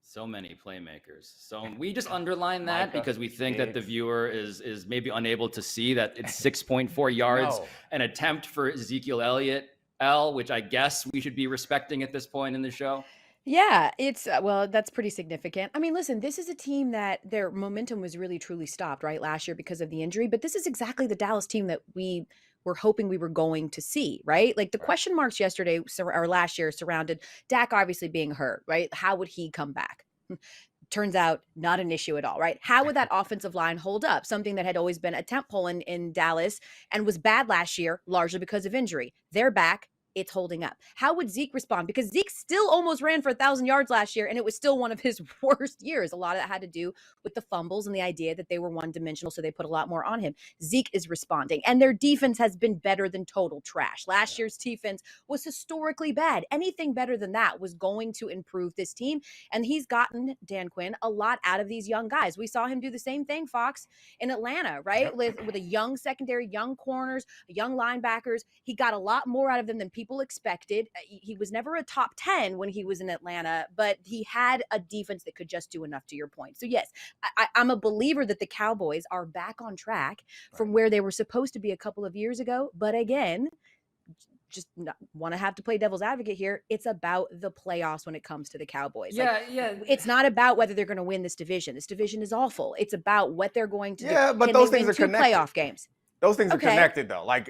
Speaker 2: So many playmakers. So we just underline that because we think that the viewer is maybe unable to see that it's 6.4 yards an attempt for Ezekiel Elliott, Elle, which I guess we should be respecting at this point in the show.
Speaker 1: Yeah, it's that's pretty significant. I mean, listen, this is a team that their momentum was really truly stopped right last year because of the injury, but this is exactly the Dallas team that we were hoping we were going to see, right? Like the question marks yesterday or last year surrounded Dak obviously being hurt, right? How would he come back? Turns out not an issue at all, right? How would that offensive line hold up? Something that had always been a tentpole in Dallas and was bad last year, largely because of injury. They're back. It's holding up. How would Zeke respond? Because Zeke still almost ran for 1,000 yards last year, and it was still one of his worst years. A lot of that had to do with the fumbles and the idea that they were one-dimensional, so they put a lot more on him. Zeke is responding, and their defense has been better than total trash. Last year's defense was historically bad. Anything better than that was going to improve this team, and he's gotten, Dan Quinn, a lot out of these young guys. We saw him do the same thing, Fox, in Atlanta, right? With a young secondary, young corners, young linebackers. He got a lot more out of them than people expected. He was never a top 10 when he was in Atlanta, but he had a defense that could just do enough, to your point. So yes, I'm a believer that the Cowboys are back on track from where they were supposed to be a couple of years ago. But again, just want to have to play devil's advocate here. It's about the playoffs when it comes to the Cowboys. It's not about whether they're going to win this division. This division is awful. It's about what they're going to do.
Speaker 3: But
Speaker 1: Can
Speaker 3: those
Speaker 1: they
Speaker 3: things
Speaker 1: win
Speaker 3: are
Speaker 1: 2
Speaker 3: connected.
Speaker 1: playoff games?
Speaker 3: Those things are connected, though. Like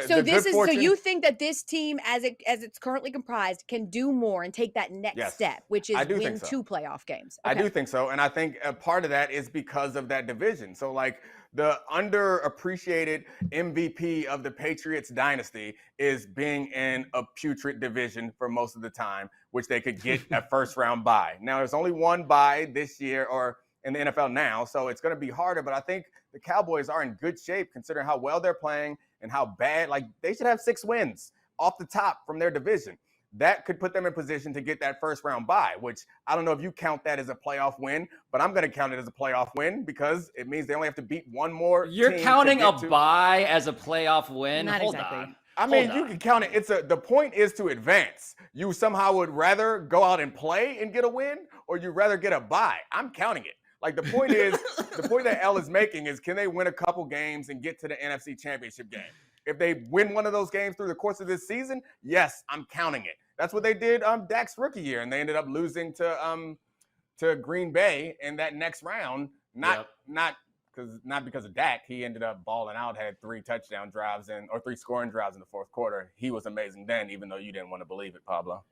Speaker 1: so you think that this team, as it's currently comprised, can do more and take that next step, which is win 2 playoff games.
Speaker 3: I do think so, and I think a part of that is because of that division. So, like, the underappreciated MVP of the Patriots dynasty is being in a putrid division for most of the time, which they could get a first-round bye. Now, there's only one bye this year or in the NFL now, so it's going to be harder, but I think the Cowboys are in good shape considering how well they're playing and how bad. Like, they should have 6 wins off the top from their division. That could put them in position to get that first round bye, which I don't know if you count that as a playoff win, but I'm going to count it as a playoff win because it means they only have to beat one more.
Speaker 2: You're counting a bye as a playoff win?
Speaker 1: Not
Speaker 2: Hold
Speaker 1: exactly.
Speaker 2: on.
Speaker 3: I mean, you can count it. The point is to advance. You somehow would rather go out and play and get a win, or you'd rather get a bye. I'm counting it. Like, the point is, the point that Elle is making is, can they win a couple games and get to the NFC Championship game? If they win one of those games through the course of this season, yes, I'm counting it. That's what they did Dak's rookie year, and they ended up losing to Green Bay in that next round. Not because of Dak. He ended up balling out, had 3 touchdown drives or 3 scoring drives in the fourth quarter. He was amazing then, even though you didn't want to believe it, Pablo.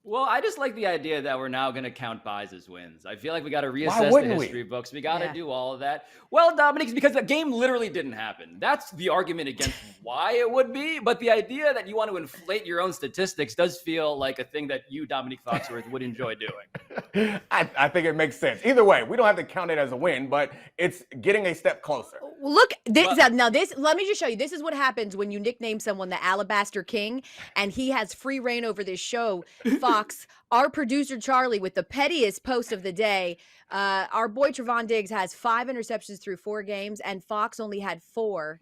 Speaker 2: Well, I just like the idea that we're now going to count buys as wins. I feel like we got to reassess the history books. We got to do all of that. Well, Domonique, because the game literally didn't happen. That's the argument against why it would be. But the idea that you want to inflate your own statistics does feel like a thing that you, Domonique Foxworth, would enjoy doing.
Speaker 3: I think it makes sense. Either way, we don't have to count it as a win, but it's getting a step closer.
Speaker 1: Look, now this, let me just show you. This is what happens when you nickname someone the Alabaster King, and he has free reign over this show. Fox, our producer Charlie, with the pettiest post of the day. Our boy Trevon Diggs has 5 interceptions through 4 games, and Fox only had 4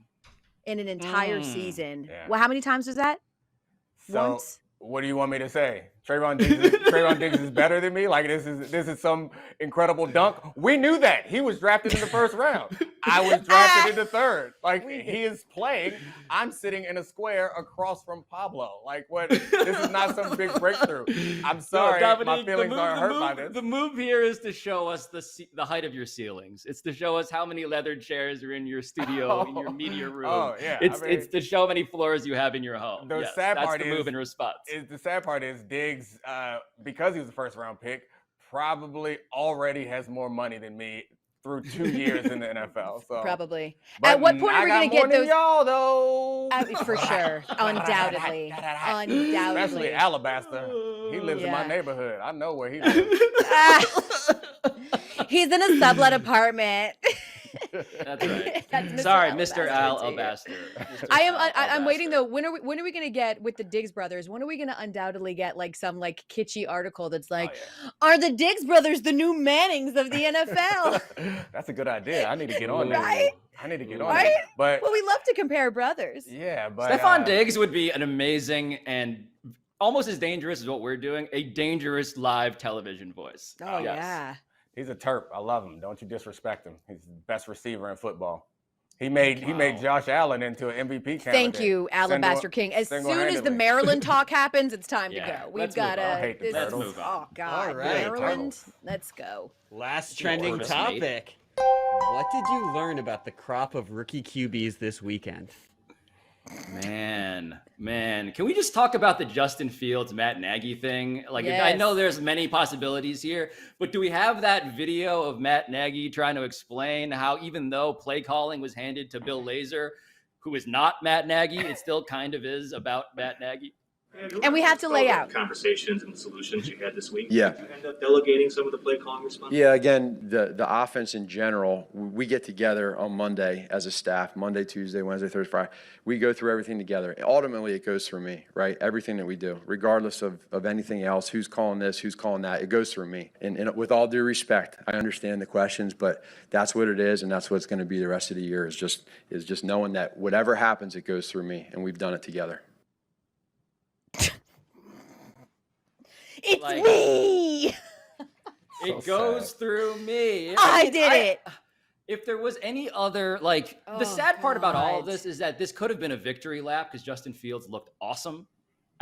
Speaker 1: in an entire season. Yeah. Well, how many times was that?
Speaker 3: So,
Speaker 1: once.
Speaker 3: What do you want me to say? Trevon Diggs is better than me? Like, this is some incredible dunk? We knew that. He was drafted in the first round. I was drafted in the third. Like, he is playing. I'm sitting in a square across from Pablo. Like, what? This is not some big breakthrough. I'm sorry.
Speaker 2: Domonique,
Speaker 3: my feelings are hurt by this.
Speaker 2: The move here is to show us the height of your ceilings. It's to show us how many leather chairs are in your studio, in your media room.
Speaker 3: Oh, yeah.
Speaker 2: It's to show how many floors you have in your home.
Speaker 3: The
Speaker 2: yes,
Speaker 3: sad
Speaker 2: that's
Speaker 3: part
Speaker 2: the move in response.
Speaker 3: The sad part is Diggs, because he was a first-round pick, probably already has more money than me through 2 years in the NFL. So
Speaker 1: probably. At what point are we going to get those?
Speaker 3: Y'all, though.
Speaker 1: For sure, undoubtedly.
Speaker 3: Especially Alabaster. He lives in my neighborhood. I know where he lives.
Speaker 1: He's in a sublet apartment.
Speaker 2: That's right.
Speaker 1: That's
Speaker 2: Sorry, Mr. Alabaster.
Speaker 1: I'm waiting though. When are we going to get with the Diggs brothers? When are we going to undoubtedly get like some like kitschy article that's like, are the Diggs brothers the new Mannings of the NFL?
Speaker 3: That's a good idea. I need to get on that.
Speaker 1: Right?
Speaker 3: I need to get on that. But
Speaker 1: well, we love to compare brothers.
Speaker 3: Yeah, but
Speaker 2: Stephon Diggs would be an amazing and almost as dangerous as what we're doing, a dangerous live television voice.
Speaker 1: Oh
Speaker 2: yes.
Speaker 1: yeah.
Speaker 3: He's a Terp. I love him. Don't you disrespect him. He's the best receiver in football. He made Josh Allen into an MVP candidate.
Speaker 1: Thank you, Alabaster King. As soon as the Maryland talk happens, it's time to go. We've got to.
Speaker 2: Let's move on.
Speaker 1: Oh God,
Speaker 4: all right.
Speaker 1: Maryland. Let's go.
Speaker 4: Last trending topic. What did you learn about the crop of rookie QBs this weekend?
Speaker 2: Man, can we just talk about the Justin Fields, Matt Nagy thing? Like, yes. I know there's many possibilities here, but do we have that video of Matt Nagy trying to explain how even though play calling was handed to Bill Lazor, who is not Matt Nagy, it still kind of is about Matt Nagy?
Speaker 1: And we have to lay out
Speaker 6: conversations and solutions you had this week.
Speaker 7: Yeah.
Speaker 6: Did you end up delegating some of the play calling responsibilities?
Speaker 7: Yeah, again, the offense in general, we get together on Monday as a staff, Monday, Tuesday, Wednesday, Thursday, Friday. We go through everything together. Ultimately, it goes through me, right? Everything that we do, regardless of anything else, who's calling this, who's calling that, it goes through me. And with all due respect, I understand the questions, but that's what it is, and that's what it's going to be the rest of the year is just knowing that whatever happens, it goes through me, and we've done it together.
Speaker 1: It's me.
Speaker 2: It goes through me.
Speaker 1: I did it.
Speaker 2: If there was any other, the sad part about all of this is that this could have been a victory lap because Justin Fields looked awesome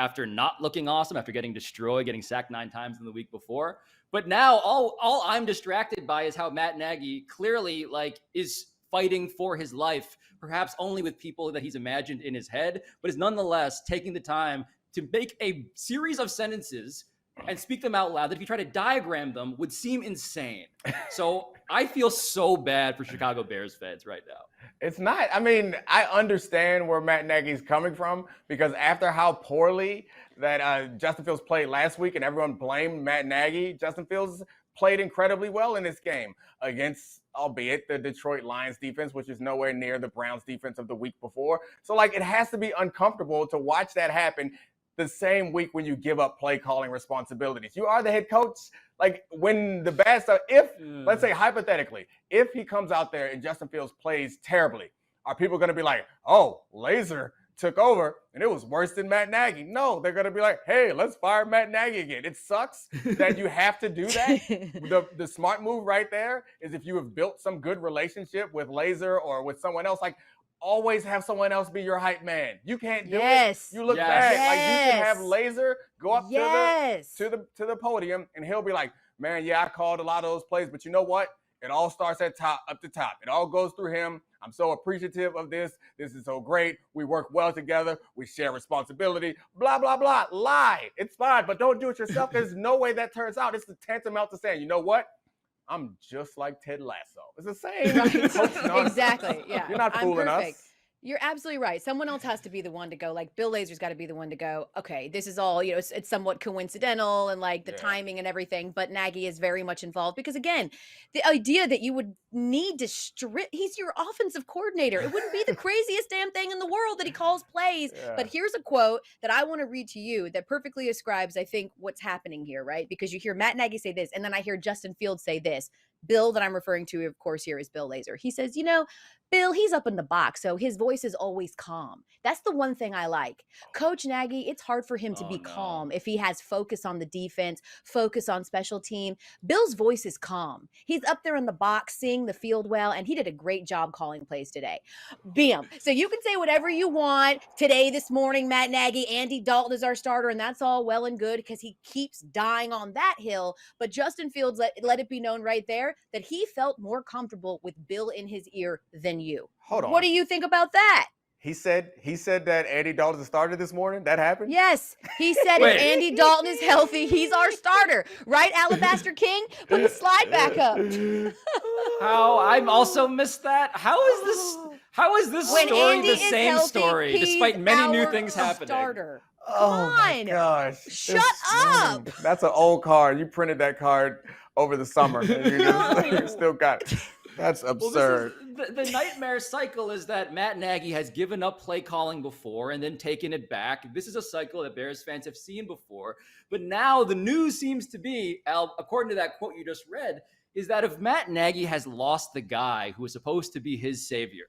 Speaker 2: after not looking awesome, after getting destroyed, getting sacked 9 times in the week before. But now all I'm distracted by is how Matt Nagy clearly is fighting for his life, perhaps only with people that he's imagined in his head, but is nonetheless taking the time to make a series of sentences and speak them out loud that if you try to diagram them would seem insane. So I feel so bad for Chicago Bears fans right now.
Speaker 3: It's not. I mean, I understand where Matt Nagy's coming from because after how poorly that Justin Fields played last week and everyone blamed Matt Nagy, Justin Fields played incredibly well in this game against, albeit the Detroit Lions defense, which is nowhere near the Browns defense of the week before. So, like, it has to be uncomfortable to watch that happen the same week when you give up play calling responsibilities. You are the head coach. Like, when the bad stuff, let's say hypothetically, if he comes out there and Justin Fields plays terribly, are people going to be like, oh, Laser took over and it was worse than Matt Nagy? No, they're going to be like, hey, let's fire Matt Nagy again. It sucks that you have to do that. The smart move right there is if you have built some good relationship with Laser or with someone else, like, always have someone else be your hype man. You can't do it. You look bad. Like, you can have Laser go up to the podium and he'll be like, man, yeah, I called a lot of those plays, but you know what? It all starts up the top. It all goes through him. I'm so appreciative of this. This is so great. We work well together. We share responsibility. Blah, blah, blah. Lie. It's fine, but don't do it yourself. There's no way that turns out. It's the tantamount to saying, you know what? I'm just like Ted Lasso. It's the same.
Speaker 1: Exactly. Yeah.
Speaker 3: You're not fooling us.
Speaker 1: You're absolutely right. Someone else has to be the one to go. Like, Bill Lazor's got to be the one to go, okay, this is all, it's somewhat coincidental and like the timing and everything, but Nagy is very much involved because, again, the idea that you would need to he's your offensive coordinator. It wouldn't be the craziest damn thing in the world that he calls plays. But here's a quote that I want to read to you that perfectly describes, I think, what's happening here, right? Because you hear Matt Nagy say this, and then I hear Justin Fields say this. Bill, that I'm referring to, of course, here is Bill Lazor. He says, Bill, he's up in the box, so his voice is always calm. That's the one thing I like. Coach Nagy, it's hard for him to be calm if he has focus on the defense, focus on special team. Bill's voice is calm. He's up there in the box, seeing the field well, and he did a great job calling plays today. Bam. So you can say whatever you want. Today, this morning, Matt Nagy, Andy Dalton is our starter, and that's all well and good because he keeps dying on that hill. But Justin Fields let it be known right there that he felt more comfortable with Bill in his ear than you.
Speaker 3: Hold on.
Speaker 1: What do you think about that?
Speaker 3: He said that Andy Dalton started this morning. That happened?
Speaker 1: Yes. He said if Andy Dalton is healthy, he's our starter. Right, Alabaster King? Put the slide back up.
Speaker 2: How I've also missed that. How is this
Speaker 1: When
Speaker 2: story
Speaker 1: Andy
Speaker 2: the
Speaker 1: is
Speaker 2: same
Speaker 1: healthy,
Speaker 2: story
Speaker 1: he's
Speaker 2: despite many new
Speaker 1: our
Speaker 2: things happening?
Speaker 1: Starter.
Speaker 3: Oh my gosh.
Speaker 1: Shut up.
Speaker 3: That's an old card. You printed that card over the summer and you still got it. That's absurd.
Speaker 2: Well, the nightmare cycle is that Matt Nagy has given up play calling before and then taken it back. This is a cycle that Bears fans have seen before. But now the news seems to be, Al, according to that quote you just read, is that if Matt Nagy has lost the guy who was supposed to be his savior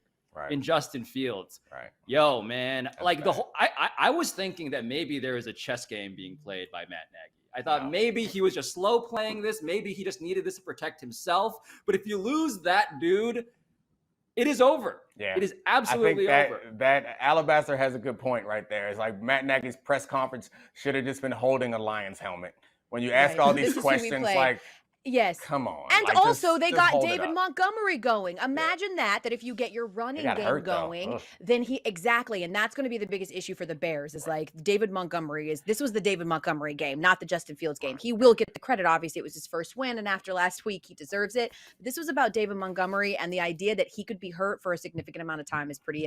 Speaker 2: in Justin Fields, yo, man, that's like bad. The whole, I was thinking that maybe there is a chess game being played by Matt Nagy. I thought maybe he was just slow playing this. Maybe he just needed this to protect himself. But if you lose that dude, it is over. Yeah. It is absolutely over.
Speaker 3: That Alabaster has a good point right there. It's like Matt Nagy's press conference should have just been holding a Lions helmet. When you ask all these questions, like,
Speaker 1: yes.
Speaker 3: Come on.
Speaker 1: And
Speaker 3: like,
Speaker 1: also, they got David Montgomery going. Imagine that if you get your running game going, then and that's going to be the biggest issue for the Bears is like David Montgomery this was the David Montgomery game, not the Justin Fields game. He will get the credit. Obviously, it was his first win. And after last week, he deserves it. This was about David Montgomery, and the idea that he could be hurt for a significant amount of time is pretty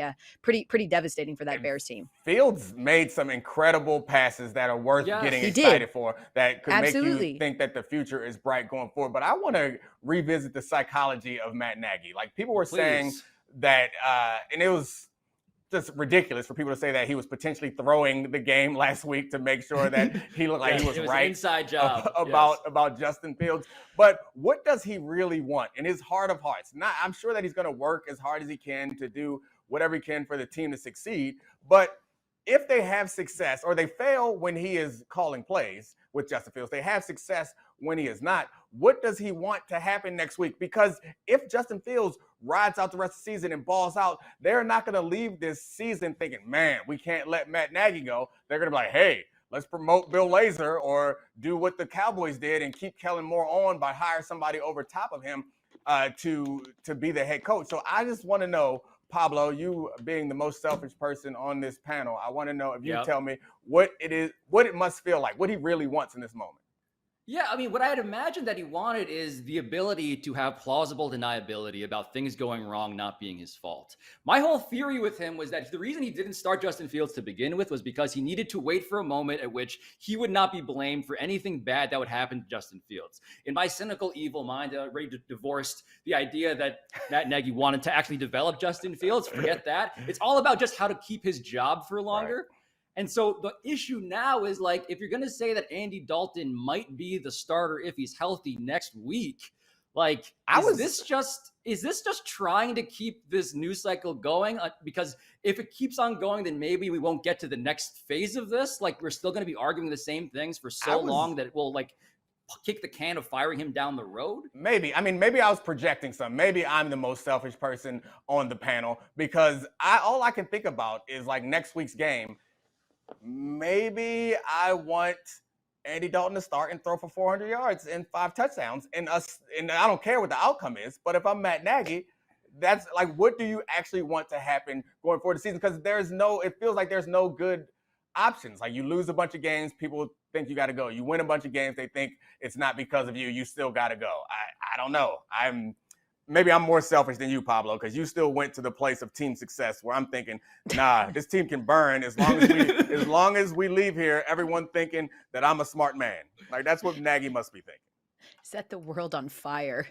Speaker 1: devastating for that Bears team.
Speaker 3: Fields made some incredible passes that are worth getting excited for, that could make you think that the future is bright going forward. But I want to revisit the psychology of Matt Nagy. Like, people were saying that, and it was just ridiculous for people to say that he was potentially throwing the game last week to make sure that he looked like he was right
Speaker 2: inside job
Speaker 3: about Justin Fields. But what does he really want in his heart of hearts? I'm sure that he's going to work as hard as he can to do whatever he can for the team to succeed. But if they have success, or they fail when he is calling plays with Justin Fields, they have success when he is not, what does he want to happen next week? Because if Justin Fields rides out the rest of the season and balls out, they're not going to leave this season thinking, man, we can't let Matt Nagy go. They're going to be like, hey, let's promote Bill Lazor or do what the Cowboys did and keep Kellen Moore on by hiring somebody over top of him to be the head coach. So I just want to know, Pablo, you being the most selfish person on this panel, I want to know if you tell me what it must feel like, what he really wants in this moment.
Speaker 2: Yeah, I mean, what I had imagined that he wanted is the ability to have plausible deniability about things going wrong not being his fault. My whole theory with him was that the reason he didn't start Justin Fields to begin with was because he needed to wait for a moment at which he would not be blamed for anything bad that would happen to Justin Fields. In my cynical, evil mind, I already divorced the idea that Matt Nagy wanted to actually develop Justin Fields. Forget that. It's all about just how to keep his job for longer. Right. And so the issue now is like, if you're going to say that Andy Dalton might be the starter if he's healthy next week, like, is this just trying to keep this news cycle going? Because if it keeps on going, then maybe we won't get to the next phase of this. Like, we're still going to be arguing the same things for so long that it will like kick the can of firing him down the road.
Speaker 3: Maybe. I mean, maybe I was projecting something. Maybe I'm the most selfish person on the panel because all I can think about is like next week's game. Maybe I want Andy Dalton to start and throw for 400 yards and 5 touchdowns, and I don't care what the outcome is. But if I'm Matt Nagy, that's like, what do you actually want to happen going forward the season? Because it feels like there's no good options. Like, you lose a bunch of games, people think you got to go. You win a bunch of games, they think it's not because of you. You still got to go. I don't know. Maybe I'm more selfish than you, Pablo, because you still went to the place of team success where I'm thinking, nah, this team can burn as long as we leave here, everyone thinking that I'm a smart man. Like, that's what Nagy must be thinking.
Speaker 1: Set the world on fire.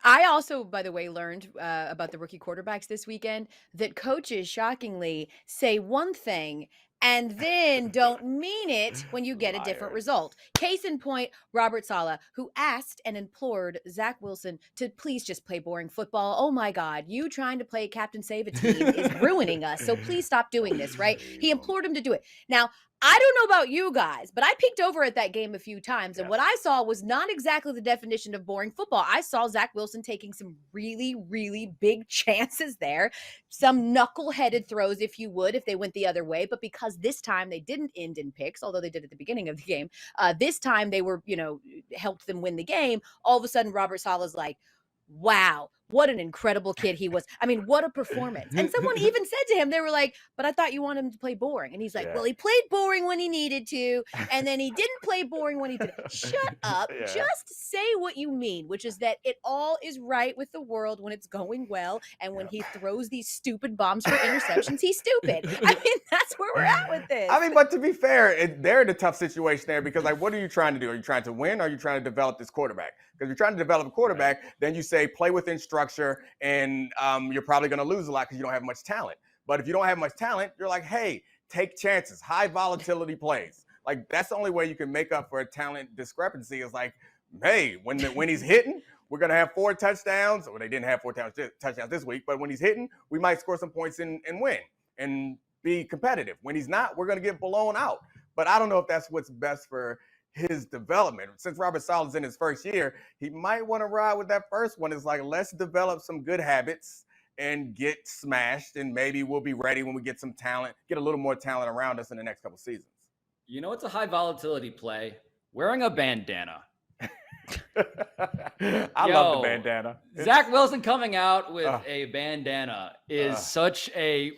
Speaker 1: I also, by the way, learned about the rookie quarterbacks this weekend that coaches shockingly say one thing and then don't mean it when you get a different result. Case in point, Robert Saleh, who asked and implored Zach Wilson to please just play boring football. Oh my God, you trying to play Captain Save a Team is ruining us. So please stop doing this, right? He implored him to do it. Now, I don't know about you guys, but I peeked over at that game a few times, and what I saw was not exactly the definition of boring football. I saw Zach Wilson taking some really, really big chances there, some knuckle-headed throws, if you would, if they went the other way. But because this time they didn't end in picks, although they did at the beginning of the game, this time they were, helped them win the game. All of a sudden, Robert Saleh's like, wow, what an incredible kid he was. I mean, what a performance. And someone even said to him, they were like, but I thought you wanted him to play boring. And he's like, well, he played boring when he needed to. And then he didn't play boring when he did. Shut up. Yeah. Just say what you mean, which is that it all is right with the world when it's going well. And when he throws these stupid bombs for interceptions, he's stupid. I mean, that's where we're at with this.
Speaker 3: I mean, but to be fair, they're in a tough situation there because, like, what are you trying to do? Are you trying to win or are you trying to develop this quarterback? Because if you're trying to develop a quarterback, then you say play within structure, and you're probably going to lose a lot because you don't have much talent. But if you don't have much talent, you're like, hey, take chances, high volatility plays. Like, that's the only way you can make up for a talent discrepancy is like, hey, when he's hitting, we're going to have 4 touchdowns. Well, they didn't have 4 touchdowns this week, but when he's hitting, we might score some points and win and be competitive. When he's not, we're going to get blown out. But I don't know if that's what's best for his development. Since Robert Saleh's in his first year, he might want to ride with that first one. It's like, let's develop some good habits and get smashed, and maybe we'll be ready when we get some talent, get a little more talent around us in the next couple seasons.
Speaker 2: You know, it's a high volatility play. Wearing a bandana.
Speaker 3: I love the bandana.
Speaker 2: Zach Wilson coming out with a bandana is such a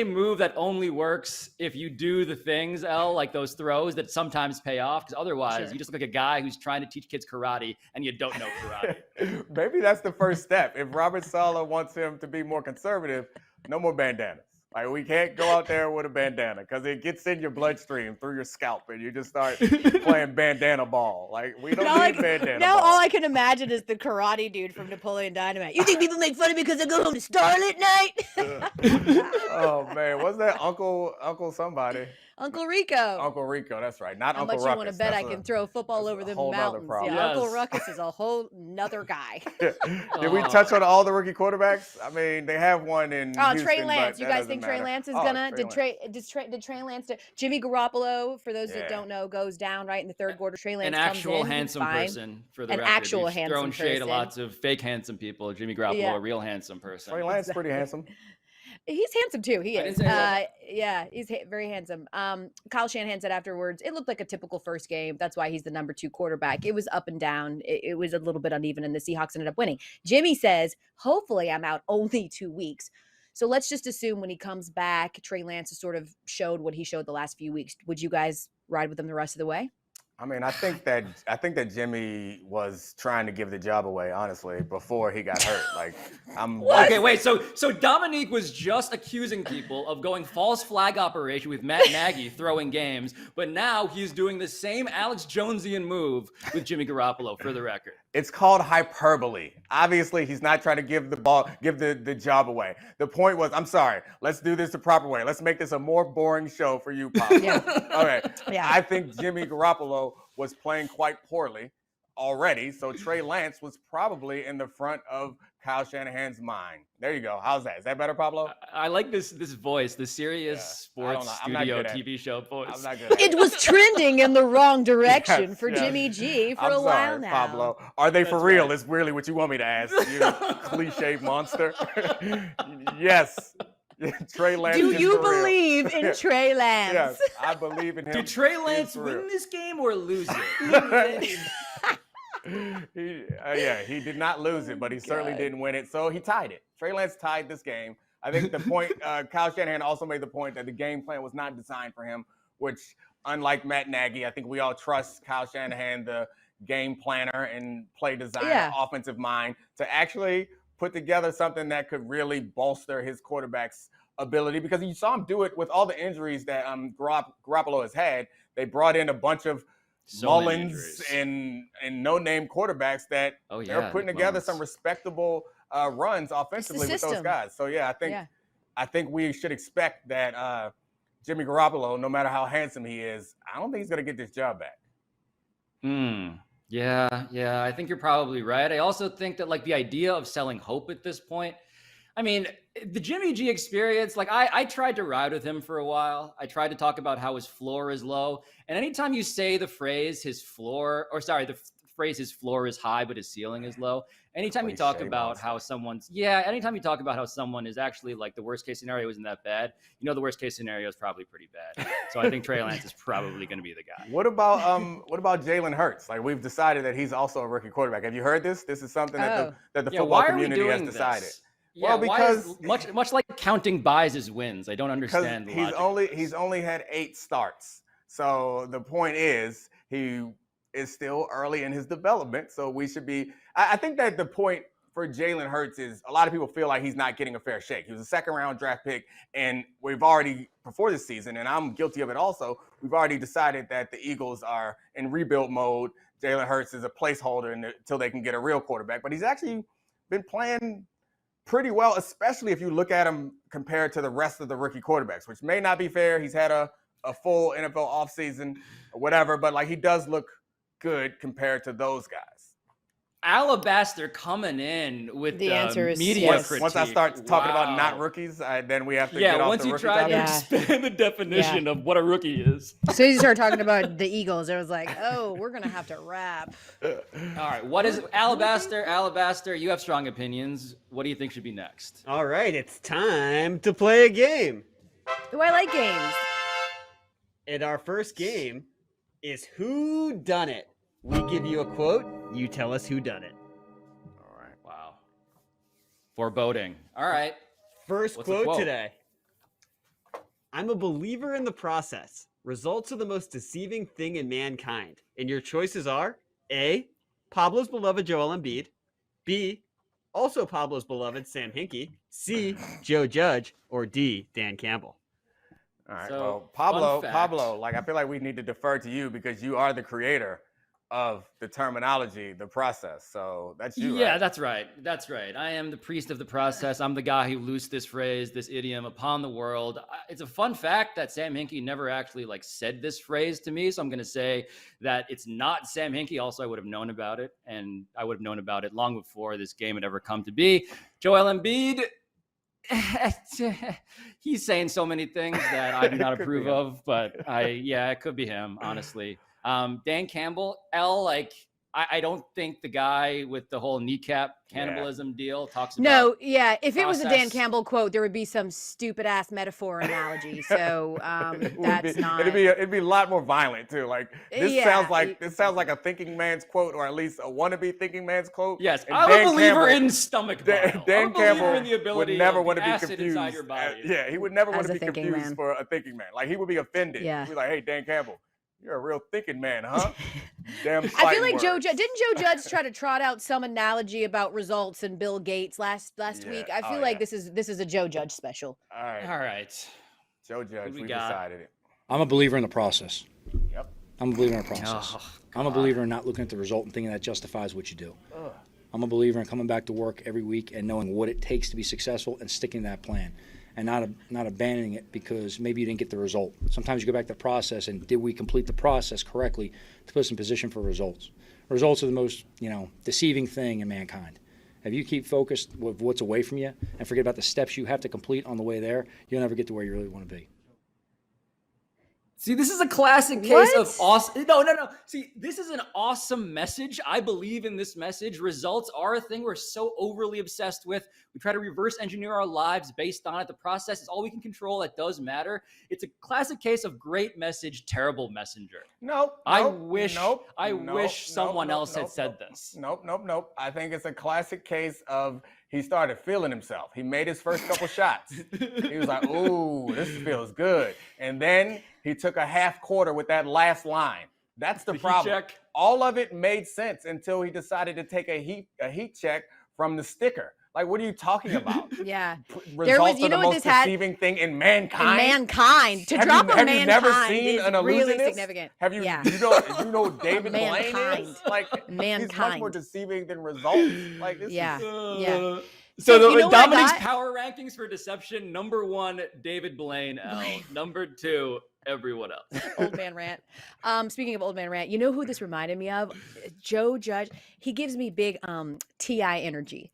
Speaker 2: move that only works if you do the things, Elle, like those throws that sometimes pay off, because otherwise you just look like a guy who's trying to teach kids karate and you don't know karate.
Speaker 3: Maybe that's the first step. If Robert Saleh wants him to be more conservative, no more bandanas. Like, we can't go out there with a bandana because it gets in your bloodstream through your scalp and you just start playing bandana ball. Like, we don't need bandana
Speaker 1: now
Speaker 3: ball.
Speaker 1: All I can imagine is the karate dude from Napoleon Dynamite. You think people make fun of me because I go home to Starlit Night?
Speaker 3: Oh, man. What's that? Uncle somebody.
Speaker 1: Uncle Rico.
Speaker 3: Uncle Rico, that's right. Not
Speaker 1: How
Speaker 3: Uncle
Speaker 1: much
Speaker 3: Ruckus.
Speaker 1: you want to bet I can throw a football over the mountains? Yeah,
Speaker 2: Yes.
Speaker 1: Uncle Ruckus is a whole nother guy.
Speaker 3: Did we touch on all the rookie quarterbacks? I mean, they have one in Houston,
Speaker 1: Trey Lance. You guys
Speaker 3: doesn't
Speaker 1: think
Speaker 3: matter.
Speaker 1: Trey Lance is gonna? Did Trey Lance? Jimmy Garoppolo, for those that don't know, goes down right in the third quarter. Trey Lance
Speaker 2: An actual
Speaker 1: comes in,
Speaker 2: handsome person, for the record.
Speaker 1: Actual
Speaker 2: You've
Speaker 1: handsome
Speaker 2: thrown shade
Speaker 1: person.
Speaker 2: to lots of fake handsome people. Jimmy Garoppolo, a real handsome person.
Speaker 3: Trey Lance is pretty handsome.
Speaker 1: He's handsome too. He is.
Speaker 2: Yeah,
Speaker 1: he's very handsome. Kyle Shanahan said afterwards, it looked like a typical first game. That's why he's the number 2 quarterback. It was up and down. It was a little bit uneven, and the Seahawks ended up winning. Jimmy says, hopefully I'm out only 2 weeks. So let's just assume when he comes back, Trey Lance has sort of showed what he showed the last few weeks. Would you guys ride with him the rest of the way?
Speaker 3: I mean, I think that Jimmy was trying to give the job away, honestly, before he got hurt. Like,
Speaker 2: Okay, wait. So Domonique was just accusing people of going false flag operation with Matt Nagy throwing games, but now he's doing the same Alex Jonesian move with Jimmy Garoppolo. For the record,
Speaker 3: it's called hyperbole. Obviously, he's not trying to give the job away. The point was, I'm sorry, let's do this the proper way. Let's make this a more boring show for you, Pablo.
Speaker 1: Yeah.
Speaker 3: Okay.
Speaker 1: Yeah.
Speaker 3: I think Jimmy Garoppolo was playing quite poorly already, so Trey Lance was probably in the front of Kyle Shanahan's mind. There you go. How's that? Is that better, Pablo?
Speaker 2: I like this voice, the serious sports studio TV show voice.
Speaker 3: I'm not good at
Speaker 1: It was trending in the wrong direction
Speaker 3: Yes,
Speaker 1: for
Speaker 3: yes.
Speaker 1: Jimmy G for
Speaker 3: I'm
Speaker 1: a while
Speaker 3: sorry,
Speaker 1: now.
Speaker 3: Pablo. Are they for
Speaker 2: That's
Speaker 3: real?
Speaker 2: right.
Speaker 3: Is really what you want me to ask. You cliche monster. Yes. Trey Lance.
Speaker 1: Do
Speaker 3: is
Speaker 1: you
Speaker 3: for real.
Speaker 1: Trey in Trey Lance?
Speaker 3: Yes, I believe in him.
Speaker 2: Did Trey
Speaker 3: He's
Speaker 2: Lance
Speaker 3: for
Speaker 2: win
Speaker 3: real.
Speaker 2: this game or lose it?
Speaker 3: He did not lose it, but he certainly didn't win it. So he tied it. Trey Lance tied this game. I think the point, Kyle Shanahan also made the point that the game plan was not designed for him, which, unlike Matt Nagy, I think we all trust Kyle Shanahan, the game planner and play designer, offensive mind, to actually put together something that could really bolster his quarterback's ability, because you saw him do it with all the injuries that Garoppolo has had. They brought in a bunch of Mullins and no-name quarterbacks that they're putting together some respectable runs offensively with those guys. So I think we should expect that Jimmy Garoppolo, no matter how handsome he is, I don't think he's going to get this job back.
Speaker 2: Yeah, I think you're probably right. I also think that, like, the idea of selling hope at this point, I mean, the Jimmy G experience, like, I tried to ride with him for a while. I tried to talk about how his floor is low. And anytime you say the phrase his floor is high, but his ceiling is low. Anytime you talk about how anytime you talk about how someone is actually, like, the worst case scenario isn't that bad, you know, the worst case scenario is probably pretty bad. So I think Trey Lance is probably going to be the guy.
Speaker 3: What about Jalen Hurts? Like, we've decided that he's also a rookie quarterback. Have you heard this? This is something that the football community has decided.
Speaker 2: This?
Speaker 3: Well,
Speaker 2: Yeah,
Speaker 3: because
Speaker 2: much like counting buys as wins, I don't understand.
Speaker 3: He's only had 8 starts. So the point is, he is still early in his development. So we should be. I think that the point for Jalen Hurts is a lot of people feel like he's not getting a fair shake. He was a second-round draft pick, and we've already, before this season, and I'm guilty of it also, we've already decided that the Eagles are in rebuild mode. Jalen Hurts is a placeholder until they can get a real quarterback. But he's actually been playing pretty well, especially if you look at him compared to the rest of the rookie quarterbacks, which may not be fair. He's had a full NFL offseason or whatever, but, like, he does look good compared to those guys.
Speaker 2: Alabaster coming in with
Speaker 1: the answer is
Speaker 2: media
Speaker 1: yes.
Speaker 2: critique.
Speaker 3: Once I start talking about not rookies, then we have to get off
Speaker 2: once
Speaker 3: the
Speaker 2: you
Speaker 3: rookie
Speaker 2: try to
Speaker 3: topic.
Speaker 2: expand the definition of what a rookie is.
Speaker 1: So you start talking about the Eagles. It was like, oh, we're going to have to wrap.
Speaker 2: All right, what is Alabaster? Alabaster, you have strong opinions. What do you think should be next?
Speaker 4: All right, it's time to play a game.
Speaker 1: Do I like games?
Speaker 4: And our first game is Whodunnit. We give you a quote, you tell us who done it.
Speaker 2: All right, wow. Foreboding. All right.
Speaker 4: First
Speaker 2: What's the
Speaker 4: quote today. I'm a believer in the process. Results are the most deceiving thing in mankind. And your choices are A, Pablo's beloved Joel Embiid, B, also Pablo's beloved Sam Hinkie, C, Joe Judge, or D, Dan Campbell.
Speaker 3: All right,
Speaker 2: So,
Speaker 3: well,
Speaker 2: fun fact.
Speaker 3: Pablo, like, I feel like we need to defer to you because you are the creator of the terminology, the process. So that's you,
Speaker 2: Yeah,
Speaker 3: right?
Speaker 2: that's right. That's right. I am the priest of the process. I'm the guy who loosed this phrase, this idiom upon the world. It's a fun fact that Sam Hinkie never actually, like, said this phrase to me. So I'm going to say that it's not Sam Hinkie. Also, I would have known about it, and I would have known about it long before this game had ever come to be. Joel Embiid, he's saying so many things that I do not approve of, but it could be him, honestly. Dan Campbell, Elle, like, I don't think the guy with the whole kneecap cannibalism deal talks about.
Speaker 1: If it was a Dan
Speaker 2: process.
Speaker 1: Campbell quote, there would be some stupid ass metaphor analogy. So
Speaker 3: It'd be a lot more violent too. Like, this sounds like a thinking man's quote, or at least a wannabe thinking man's quote.
Speaker 2: Yes,
Speaker 3: And
Speaker 2: I'm
Speaker 3: Dan
Speaker 2: a believer
Speaker 3: Campbell-
Speaker 2: in stomach bile.
Speaker 3: Dan
Speaker 2: I'm a believer
Speaker 3: Campbell
Speaker 2: in the ability
Speaker 3: would never
Speaker 2: of
Speaker 3: want
Speaker 2: the
Speaker 3: to be
Speaker 2: acid
Speaker 3: confused.
Speaker 2: inside your body.
Speaker 3: He would never want
Speaker 1: As
Speaker 3: to
Speaker 1: a
Speaker 3: be
Speaker 1: thinking
Speaker 3: confused
Speaker 1: man.
Speaker 3: for a thinking man. Like, he would be offended.
Speaker 1: Yeah.
Speaker 3: He'd be like, "Hey, Dan Campbell, You're a real thinking man, huh? Damn.
Speaker 1: I feel like
Speaker 3: fighting
Speaker 1: didn't
Speaker 3: words.
Speaker 1: Joe Judge try to trot out some analogy about results and Bill Gates last
Speaker 3: Yeah.
Speaker 1: week? I feel
Speaker 3: Oh,
Speaker 1: like
Speaker 3: yeah.
Speaker 1: this is a Joe Judge special.
Speaker 3: All right.
Speaker 2: All right.
Speaker 3: Joe Judge,
Speaker 2: we
Speaker 3: we
Speaker 2: got?
Speaker 3: decided it.
Speaker 8: I'm a believer in the process.
Speaker 3: Yep.
Speaker 8: I'm a believer in the process.
Speaker 2: Oh,
Speaker 8: I'm a believer in not looking at the result and thinking that justifies what you do. I'm a believer in coming back to work every week and knowing what it takes to be successful and sticking to that plan and not abandoning it because maybe you didn't get the result. Sometimes you go back to the process and did we complete the process correctly to put us in position for results? Results are the most, deceiving thing in mankind. If you keep focused with what's away from you and forget about the steps you have to complete on the way there, you'll never get to where you really want to be.
Speaker 2: See, this is a classic case
Speaker 1: What?
Speaker 2: of awesome. No. See, this is an awesome message. I believe in this message. Results are a thing we're so overly obsessed with. We try to reverse engineer our lives based on it. The process is all we can control. That does matter. It's a classic case of great message, terrible messenger.
Speaker 3: Nope.
Speaker 2: I
Speaker 3: nope,
Speaker 2: wish
Speaker 3: nope,
Speaker 2: I
Speaker 3: nope,
Speaker 2: wish someone
Speaker 3: nope,
Speaker 2: else had
Speaker 3: nope,
Speaker 2: said
Speaker 3: nope,
Speaker 2: this.
Speaker 3: Nope. I think it's a classic case of he started feeling himself. He made his first couple shots. He was like, ooh, this feels good. And then he took a half quarter with that last line. That's the
Speaker 2: heat
Speaker 3: problem.
Speaker 2: check.
Speaker 3: All of it made sense until he decided to take a heat check from the sticker. Like, what are you talking about?
Speaker 1: Yeah.
Speaker 3: Results
Speaker 1: you
Speaker 3: are
Speaker 1: know
Speaker 3: the
Speaker 1: what
Speaker 3: most
Speaker 1: this had-
Speaker 3: deceiving thing in mankind.
Speaker 1: Mankind. To
Speaker 3: Have
Speaker 1: drop
Speaker 3: you,
Speaker 1: a
Speaker 3: have
Speaker 1: mankind
Speaker 3: you never seen
Speaker 1: is
Speaker 3: an
Speaker 1: really
Speaker 3: illusionist?
Speaker 1: significant.
Speaker 3: Have you?
Speaker 1: Yeah.
Speaker 3: You know who David Blaine
Speaker 1: Mankind.
Speaker 3: is? Like, he's much more
Speaker 1: Mankind.
Speaker 3: deceiving than results. Like, this
Speaker 1: Yeah.
Speaker 3: is
Speaker 1: Yeah.
Speaker 2: So
Speaker 1: you know what I
Speaker 2: Dominique's
Speaker 1: got?
Speaker 2: power rankings for deception: number 1, David Blaine. Elle. Number 2, everyone else.
Speaker 1: Old man rant. Speaking of old man rant, you know who this reminded me of? Joe Judge. He gives me big T.I. energy.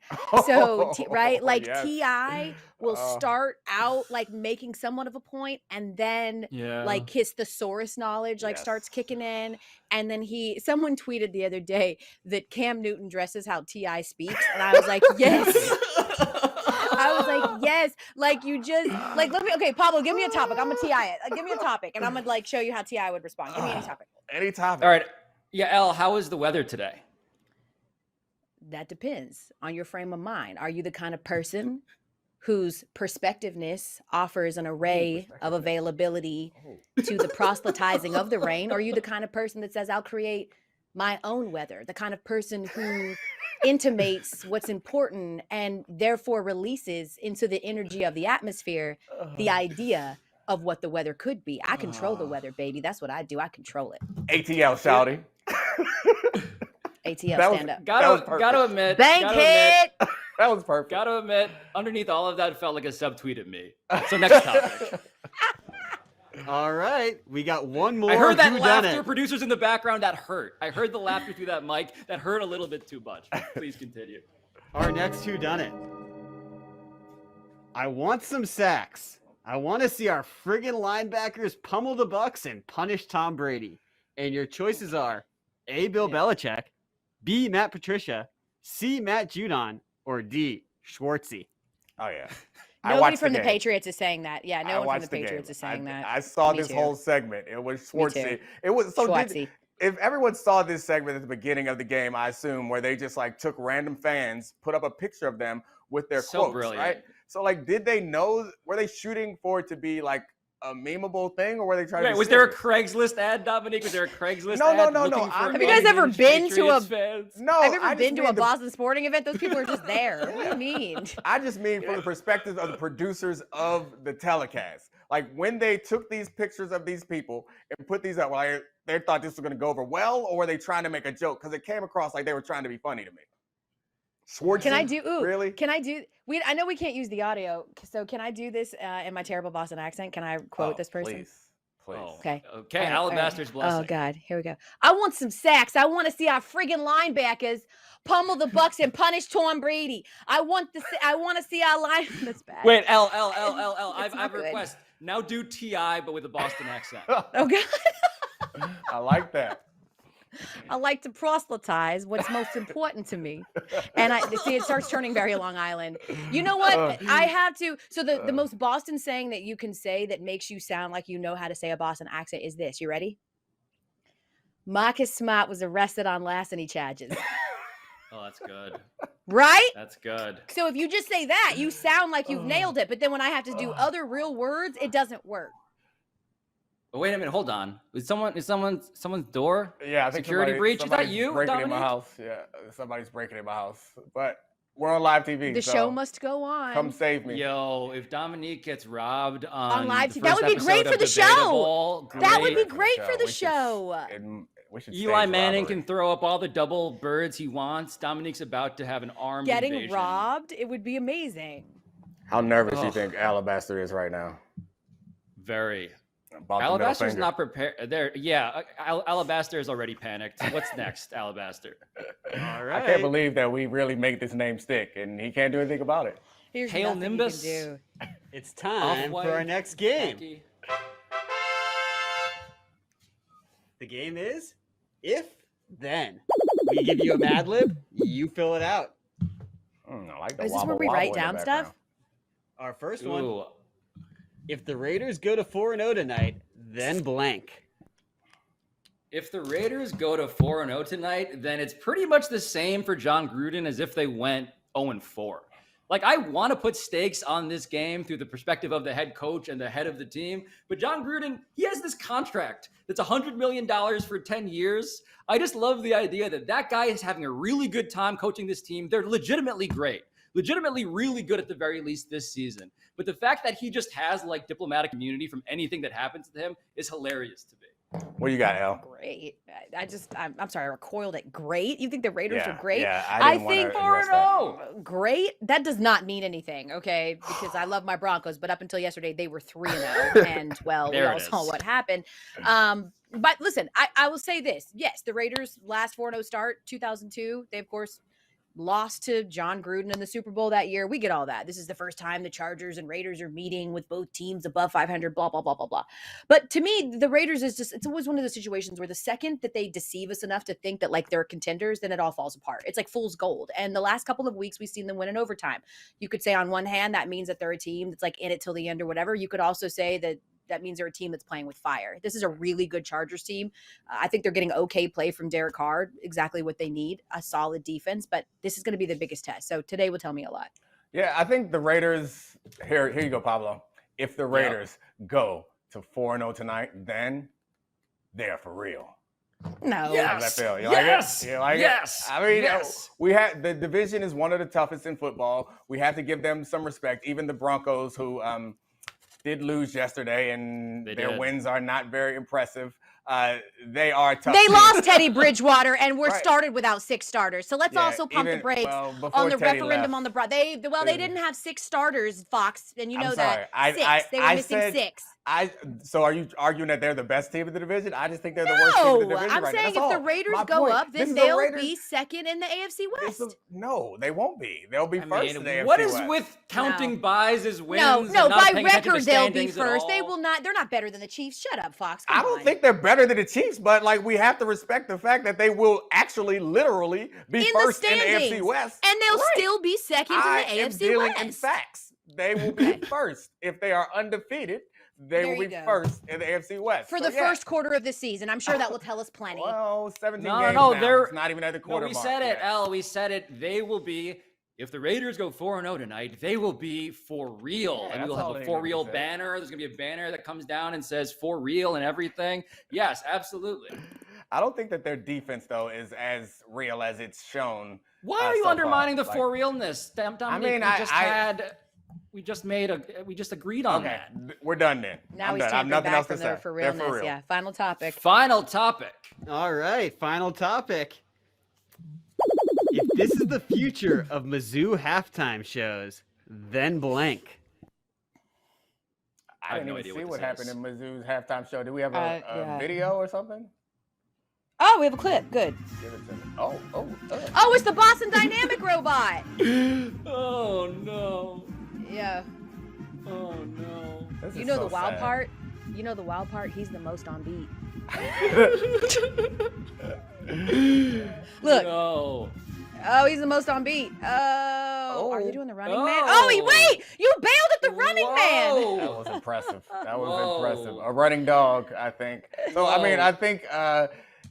Speaker 1: So right, like
Speaker 3: yes.
Speaker 1: T.I. will start out like making somewhat of a point, and then like his thesaurus knowledge like starts kicking in, and then someone tweeted the other day that Cam Newton dresses how T.I. speaks, and I was like, yes. I was like, yes, like you just like okay, Pablo, give me a topic. I'm gonna TI it. Give me a topic, and I'm gonna like show you how TI would respond. Give me any topic.
Speaker 3: Any topic.
Speaker 2: All right. Yeah, Elle, how is the weather today?
Speaker 1: That depends on your frame of mind. Are you the kind of person whose perspectiveness offers an array of availability to the proselytizing of the rain? Or are you the kind of person that says, I'll create my own weather? The kind of person who intimates what's important and therefore releases into the energy of the atmosphere the idea of what the weather could be. I control the weather, baby. That's what I do. I control it.
Speaker 3: ATL, shouty.
Speaker 1: ATL,
Speaker 3: That was-
Speaker 1: stand up.
Speaker 2: Gotta admit.
Speaker 1: Bank
Speaker 2: gotta admit,
Speaker 1: hit.
Speaker 3: That was perfect.
Speaker 2: Gotta admit, underneath all of that felt like a subtweet at me. So next topic.
Speaker 4: All right, we got one more.
Speaker 2: I heard that
Speaker 4: Whodunnit.
Speaker 2: laughter, producers in the background, that hurt. I heard the laughter through that mic. That hurt a little bit too much. Please continue.
Speaker 4: Our next Whodunnit. I want some sacks. I want to see our friggin' linebackers pummel the Bucs and punish Tom Brady. And your choices are A, Bill Belichick, B, Matt Patricia, C, Matt Judon, or D, Schwartzy.
Speaker 3: Oh, yeah.
Speaker 1: Nobody from the Patriots is saying that. Yeah, no one from the Patriots is saying that.
Speaker 3: I saw
Speaker 1: Me
Speaker 3: this
Speaker 1: too.
Speaker 3: whole segment. It was Schwartzy.
Speaker 1: too.
Speaker 3: It was so.
Speaker 1: Schwartzy.
Speaker 3: If everyone saw this segment at the beginning of the game, I assume, where they just like took random fans, put up a picture of them with their
Speaker 2: So
Speaker 3: quotes,
Speaker 2: brilliant.
Speaker 3: right? So like, did they know? Were they shooting for it to be like a memeable thing, or were they trying to?
Speaker 2: Wait,
Speaker 3: be
Speaker 2: was there a
Speaker 3: serious?
Speaker 2: Craigslist ad, Dominique? Was there a Craigslist
Speaker 3: No, no,
Speaker 2: ad?
Speaker 3: no, no.
Speaker 2: looking for
Speaker 3: Have
Speaker 1: you guys ever
Speaker 2: unhinged
Speaker 1: been to a-
Speaker 2: Patriots fans?
Speaker 3: No,
Speaker 1: Have you
Speaker 3: I
Speaker 1: ever
Speaker 3: just
Speaker 1: been to a
Speaker 3: mean the-
Speaker 1: Boston sporting event? Those people are just there. What do you mean?
Speaker 3: I just mean from the perspective of the producers of the telecast. Like when they took these pictures of these people and put these up, like they thought this was going to go over well, or were they trying to make a joke? Because it came across like they were trying to be funny to me. Schwartzy,
Speaker 1: Can I do? Ooh,
Speaker 3: really?
Speaker 1: Can I do? I know we can't use the audio, so can I do this in my terrible Boston accent? Can I quote this person?
Speaker 3: Please.
Speaker 2: Oh,
Speaker 1: Okay.
Speaker 2: Okay,
Speaker 1: All right,
Speaker 2: Alabaster's
Speaker 1: all
Speaker 2: blessing.
Speaker 1: right. Oh God, here we go. I want some sacks. I want to see our friggin' linebackers pummel the Bucs and punish Tom Brady. I want to see our line. That's bad.
Speaker 2: Wait, L. I
Speaker 1: It's
Speaker 2: have
Speaker 1: not
Speaker 2: a
Speaker 1: good.
Speaker 2: request. Now do TI, but with a Boston accent.
Speaker 1: Oh God.
Speaker 3: I like that.
Speaker 1: I like to proselytize what's most important to me. And I see it starts turning very Long Island. You know what? I have to. So the most Boston saying that you can say that makes you sound like you know how to say a Boston accent is this. You ready? Marcus Smart was arrested on larceny charges.
Speaker 2: Oh, that's good.
Speaker 1: Right?
Speaker 2: That's good.
Speaker 1: So if you just say that, you sound like you've nailed it. But then when I have to do other real words, it doesn't work.
Speaker 2: Oh, wait a minute, hold on. Is someone's door?
Speaker 3: Yeah, I think
Speaker 2: Security breach. Is that
Speaker 3: somebody's
Speaker 2: you,
Speaker 3: breaking in my
Speaker 2: Dominique?
Speaker 3: house. Yeah, somebody's breaking in my house. But we're on live TV.
Speaker 1: The
Speaker 3: so
Speaker 1: show must go on.
Speaker 3: come save me.
Speaker 2: Yo, if Dominique gets robbed on
Speaker 1: live
Speaker 2: the
Speaker 1: TV, that
Speaker 2: first
Speaker 1: would be great
Speaker 2: episode
Speaker 1: for the
Speaker 2: of
Speaker 1: show.
Speaker 2: Debatable,
Speaker 1: That would be
Speaker 2: great.
Speaker 1: great for the show.
Speaker 3: We should
Speaker 2: Eli
Speaker 3: stage
Speaker 2: Manning
Speaker 3: robbery.
Speaker 2: can throw up all the double birds he wants. Dominique's about to have an armed
Speaker 1: Getting
Speaker 2: invasion.
Speaker 1: robbed, it would be amazing.
Speaker 3: How nervous do you think Alabaster is right now?
Speaker 2: Very.
Speaker 3: About the middle
Speaker 2: Alabaster's
Speaker 3: finger.
Speaker 2: not prepared. There, yeah. Alabaster is already panicked. What's next, Alabaster?
Speaker 4: All
Speaker 3: I can't believe that we really make this name stick, and he can't do anything about it.
Speaker 1: There's
Speaker 2: Hail
Speaker 1: nothing
Speaker 2: Nimbus.
Speaker 1: you can do.
Speaker 4: It's time
Speaker 2: Off-white,
Speaker 4: for our next game.
Speaker 2: khaki.
Speaker 4: The game is If Then. We give you a Mad Lib, you fill it out.
Speaker 3: I like the
Speaker 1: Is this
Speaker 3: wobble
Speaker 1: where we
Speaker 3: wobble
Speaker 1: write
Speaker 3: in the
Speaker 1: down
Speaker 3: background.
Speaker 1: stuff?
Speaker 4: Our first one.
Speaker 2: Ooh.
Speaker 4: If the Raiders go to 4-0 tonight, then blank.
Speaker 2: If the Raiders go to 4-0 tonight, then it's pretty much the same for John Gruden as if they went 0-4. Like, I want to put stakes on this game through the perspective of the head coach and the head of the team. But John Gruden, he has this contract that's $100 million for 10 years. I just love the idea that that guy is having a really good time coaching this team. They're legitimately great, legitimately really good at the very least this season. But the fact that he just has like diplomatic immunity from anything that happens to him is hilarious to me.
Speaker 3: What you got, Elle?
Speaker 1: Great. I'm sorry, I recoiled at great. You think the Raiders are great?
Speaker 3: Yeah,
Speaker 1: I
Speaker 3: didn't wanna
Speaker 1: think
Speaker 3: address that.
Speaker 1: great. That does not mean anything, okay? Because I love my Broncos, but up until yesterday, they were 3-0. And, well, we
Speaker 2: There
Speaker 1: all
Speaker 2: it
Speaker 1: saw
Speaker 2: is.
Speaker 1: what happened. But listen, I will say this. Yes, the Raiders' last 4-0 start, 2002, they, of course, lost to John Gruden in the Super Bowl that year. We get all that. This is the first time the Chargers and Raiders are meeting with both teams above 500, blah, blah, blah, blah, blah. But to me, the Raiders is just, it's always one of those situations where the second that they deceive us enough to think that like they're contenders, then it all falls apart. It's like fool's gold. And the last couple of weeks, we've seen them win in overtime. You could say on one hand, that means that they're a team that's like in it till the end or whatever. You could also say that that means they're a team that's playing with fire. This is a really good Chargers team. I think they're getting okay play from Derek Carr, exactly what they need, a solid defense, but this is going to be the biggest test. So today will tell me a lot.
Speaker 3: Yeah, I think the Raiders, here you go, Pablo. If the Raiders go to 4-0 tonight, then they're for real.
Speaker 1: No.
Speaker 3: How does that feel? You
Speaker 2: Yes.
Speaker 3: like it? You like
Speaker 2: Yes.
Speaker 3: it? I mean,
Speaker 2: Yes.
Speaker 3: we had the division is one of the toughest in football. We have to give them some respect. Even the Broncos, who did lose yesterday, and
Speaker 2: They
Speaker 3: their
Speaker 2: did.
Speaker 3: wins are not very impressive. They are tough.
Speaker 1: They
Speaker 3: teams.
Speaker 1: lost Teddy Bridgewater and were
Speaker 3: Right.
Speaker 1: started without 6 starters. So let's
Speaker 3: Yeah,
Speaker 1: also pump the
Speaker 3: even-
Speaker 1: brakes
Speaker 3: well, before
Speaker 1: on the
Speaker 3: Teddy
Speaker 1: referendum
Speaker 3: left.
Speaker 1: on the they didn't have 6 starters, Fox, and you know
Speaker 3: I'm sorry.
Speaker 1: that. They were missing
Speaker 3: said,
Speaker 1: 6.
Speaker 3: So are you arguing that they're the best team in the division? I just think they're the worst team in the
Speaker 1: No,
Speaker 3: division
Speaker 1: I'm
Speaker 3: right
Speaker 1: saying
Speaker 3: now.
Speaker 1: if
Speaker 3: That's
Speaker 1: the
Speaker 3: all.
Speaker 1: Raiders
Speaker 3: My
Speaker 1: go
Speaker 3: point.
Speaker 1: up,
Speaker 3: This
Speaker 1: then
Speaker 3: is the
Speaker 1: they'll
Speaker 3: Raiders-
Speaker 1: be second in the AFC West.
Speaker 3: No, they won't be. They'll be first in the AFC
Speaker 2: what is
Speaker 3: West.
Speaker 2: with counting buys as wins?
Speaker 1: No,
Speaker 2: and not
Speaker 1: by
Speaker 2: paying attention to
Speaker 1: record they'll be
Speaker 2: standings at
Speaker 1: first. They
Speaker 2: all?
Speaker 1: will not. They're not better than the Chiefs. Shut up, Fox. Come
Speaker 3: I don't
Speaker 1: on.
Speaker 3: think they're better than the Chiefs, but like we have to respect the fact that they will actually, literally be
Speaker 1: in
Speaker 3: first
Speaker 1: the
Speaker 3: in the
Speaker 1: standings,
Speaker 3: AFC West,
Speaker 1: and they'll
Speaker 3: Right.
Speaker 1: still be second
Speaker 3: I
Speaker 1: in the
Speaker 3: am
Speaker 1: AFC
Speaker 3: dealing
Speaker 1: West.
Speaker 3: in facts. They will be first if they are undefeated. They
Speaker 1: There
Speaker 3: will
Speaker 1: you
Speaker 3: be
Speaker 1: go.
Speaker 3: first in the AFC West
Speaker 1: For
Speaker 3: So,
Speaker 1: the
Speaker 3: yeah.
Speaker 1: first quarter of the season. I'm sure that will tell us plenty.
Speaker 3: Well, 17
Speaker 2: No,
Speaker 3: games
Speaker 2: no,
Speaker 3: now.
Speaker 2: they're
Speaker 3: It's not even at the quarter
Speaker 2: we
Speaker 3: mark
Speaker 2: said it,
Speaker 3: yet.
Speaker 2: Elle. We said it. They will be. If the Raiders go 4-0 tonight, they will be for real.
Speaker 3: Yeah,
Speaker 2: and
Speaker 3: that's
Speaker 2: we'll
Speaker 3: all
Speaker 2: have a
Speaker 3: they
Speaker 2: for
Speaker 3: need to
Speaker 2: real
Speaker 3: say.
Speaker 2: banner. There's going to be a banner that comes down and says for real and everything. Yes, absolutely.
Speaker 3: I don't think that their defense though is as real as it's shown.
Speaker 2: Why are you
Speaker 3: so far.
Speaker 2: undermining the
Speaker 3: Like-
Speaker 2: for realness? Dominique, we just agreed on
Speaker 3: Okay,
Speaker 2: that.
Speaker 3: we're done then.
Speaker 1: Now
Speaker 3: I'm
Speaker 1: he's
Speaker 3: done. I have
Speaker 1: tampering
Speaker 3: nothing
Speaker 1: back
Speaker 3: else to
Speaker 1: from
Speaker 3: say.
Speaker 1: their for
Speaker 3: They're
Speaker 1: realness.
Speaker 3: real.
Speaker 1: Yeah. Final topic.
Speaker 2: Final topic.
Speaker 4: All right, final topic. If this is the future of Mizzou halftime shows, then blank.
Speaker 3: I
Speaker 2: have
Speaker 3: didn't
Speaker 2: no
Speaker 3: even
Speaker 2: idea
Speaker 3: see
Speaker 2: what
Speaker 3: what
Speaker 2: this
Speaker 3: happened
Speaker 2: is.
Speaker 3: in Mizzou's halftime show. Do we have a
Speaker 1: Yeah.
Speaker 3: video or something?
Speaker 1: Oh, we have a clip. Good.
Speaker 3: Give it to me. Oh.
Speaker 1: Oh, it's the Boston Dynamic robot.
Speaker 2: Oh no.
Speaker 1: Yeah.
Speaker 2: Oh no.
Speaker 3: This
Speaker 1: You
Speaker 3: is
Speaker 1: know
Speaker 3: so
Speaker 1: the wild
Speaker 3: sad.
Speaker 1: part? You know the wild part? He's the most on beat. Look.
Speaker 2: No.
Speaker 1: Oh, he's the most on beat. Oh. Are they doing the running man?
Speaker 2: Oh.
Speaker 1: Oh, wait. You bailed at the running man.
Speaker 2: Whoa.
Speaker 3: That was impressive. That was
Speaker 2: Whoa.
Speaker 3: impressive. A running dog, I think. So, I mean,
Speaker 2: Whoa.
Speaker 3: I think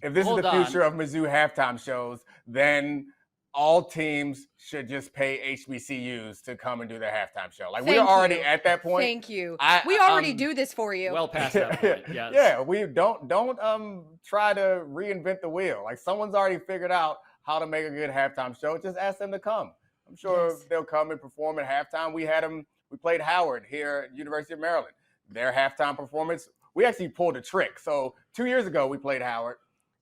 Speaker 3: if this
Speaker 2: Hold
Speaker 3: is the
Speaker 2: on.
Speaker 3: future of Mizzou halftime shows, then all teams should just pay HBCUs to come and do their halftime show. Like,
Speaker 1: Thank
Speaker 3: we're already
Speaker 1: you.
Speaker 3: at that point.
Speaker 1: Thank you. We already do this for you.
Speaker 2: Well past that point, yes.
Speaker 3: Yeah, we don't try to reinvent the wheel. Like, someone's already figured out how to make a good halftime show. Just ask them to come. I'm sure they'll come and perform at halftime. We played Howard here at University of Maryland. Their halftime performance, we actually pulled a trick. So 2 years ago, we played Howard.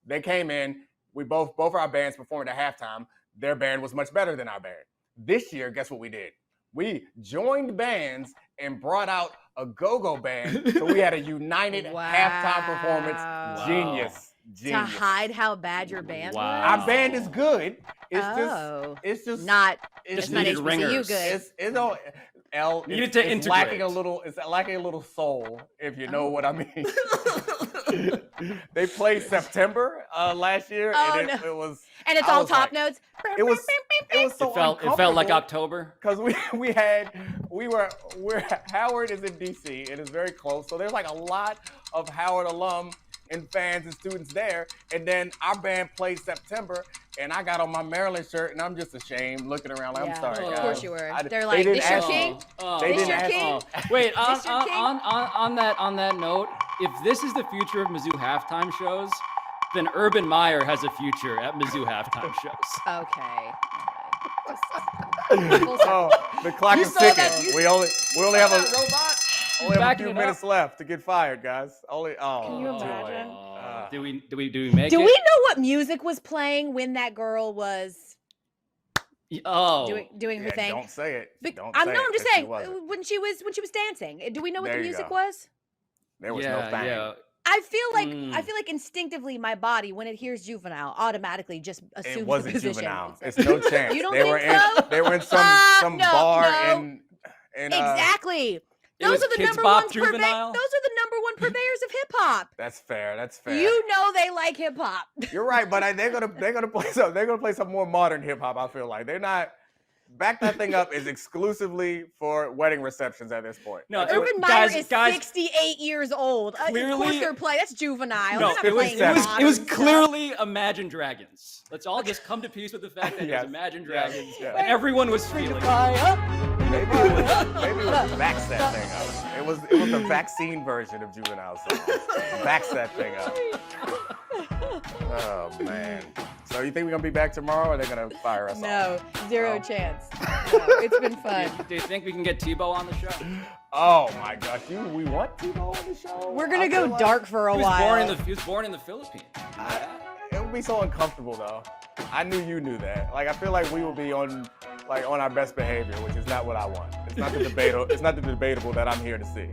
Speaker 3: They came in. We both our bands performed at halftime. Their band was much better than our band. This year, guess what we did? We joined bands and brought out a go-go band. So we had a united halftime performance. Genius.
Speaker 1: To hide how bad your band was?
Speaker 3: Our band is good. It's just
Speaker 1: not
Speaker 2: needed
Speaker 1: HBCU
Speaker 2: ringers.
Speaker 1: good.
Speaker 3: Elle
Speaker 2: needed to
Speaker 3: it's lacking a little soul, if you know what I mean. They played September last year, and it was.
Speaker 1: And it's all top notes.
Speaker 3: It was so
Speaker 2: it felt like October
Speaker 3: because Howard is in DC. It is very close, so there's like a lot of Howard alum and fans and students there. And then our band played September, and I got on my Maryland shirt, and I'm just ashamed looking around. Like, I'm sorry, guys.
Speaker 1: Of course you were. They're
Speaker 3: they
Speaker 1: like,
Speaker 3: didn't
Speaker 1: this your
Speaker 3: ask
Speaker 1: king?
Speaker 3: me. They
Speaker 1: This
Speaker 3: didn't
Speaker 1: your
Speaker 3: ask
Speaker 1: king?
Speaker 3: me.
Speaker 2: Wait,
Speaker 1: This your king?
Speaker 2: on that note, if this is the future of Mizzou halftime shows, then Urban Meyer has a future at Mizzou halftime shows.
Speaker 1: Okay.
Speaker 3: The clock is ticking. We only have a few minutes left to get fired, guys.
Speaker 1: Can you imagine?
Speaker 2: Do we make it?
Speaker 1: Do we know what music was playing when that girl was doing her thing?
Speaker 3: Don't say it.
Speaker 1: I'm just saying when she was dancing. Do we know what the music was?
Speaker 3: There was no thing.
Speaker 2: Yeah.
Speaker 1: I feel like instinctively my body, when it hears juvenile, automatically just assumes
Speaker 3: It wasn't
Speaker 1: the position.
Speaker 3: juvenile. It's no chance.
Speaker 1: You don't
Speaker 3: they
Speaker 1: think
Speaker 3: were
Speaker 1: so?
Speaker 3: They were in some bar in
Speaker 1: exactly.
Speaker 2: Those
Speaker 1: Those are the
Speaker 2: Kids
Speaker 1: number
Speaker 2: Bop
Speaker 1: one
Speaker 2: Juvenile?
Speaker 1: Those are the number one purveyors of hip hop.
Speaker 3: That's fair.
Speaker 1: You know they like hip hop.
Speaker 3: You're right, but they're gonna play some. They're gonna play some more modern hip hop. I feel like they're not. Back That Thing Up is exclusively for wedding receptions at this point.
Speaker 2: No,
Speaker 1: Urban Meyer is 68 years old. Of course they're playing. That's juvenile.
Speaker 2: No,
Speaker 1: They're not playing modern
Speaker 2: it was
Speaker 1: stuff.
Speaker 2: clearly Imagine Dragons. Let's all just come to peace with the fact that it was Imagine Dragons, and everyone was feeling it.
Speaker 3: Maybe it was Vax That Thing Up. It was the vaccine version of Juvenile song. Vax That Thing Up. Oh man. So you think we're gonna be back tomorrow, or are they gonna fire us off?
Speaker 1: No, zero chance. No, it's been fun.
Speaker 2: Do you think we can get Tebow on the show?
Speaker 3: Oh my gosh, we want Tebow on the show?
Speaker 1: We're gonna go dark for a while.
Speaker 2: He was born in the Philippines.
Speaker 3: It would be so uncomfortable though. I knew you knew that. Like I feel like we will be on our best behavior, which is not what I want. It's not the debatable that I'm here to see.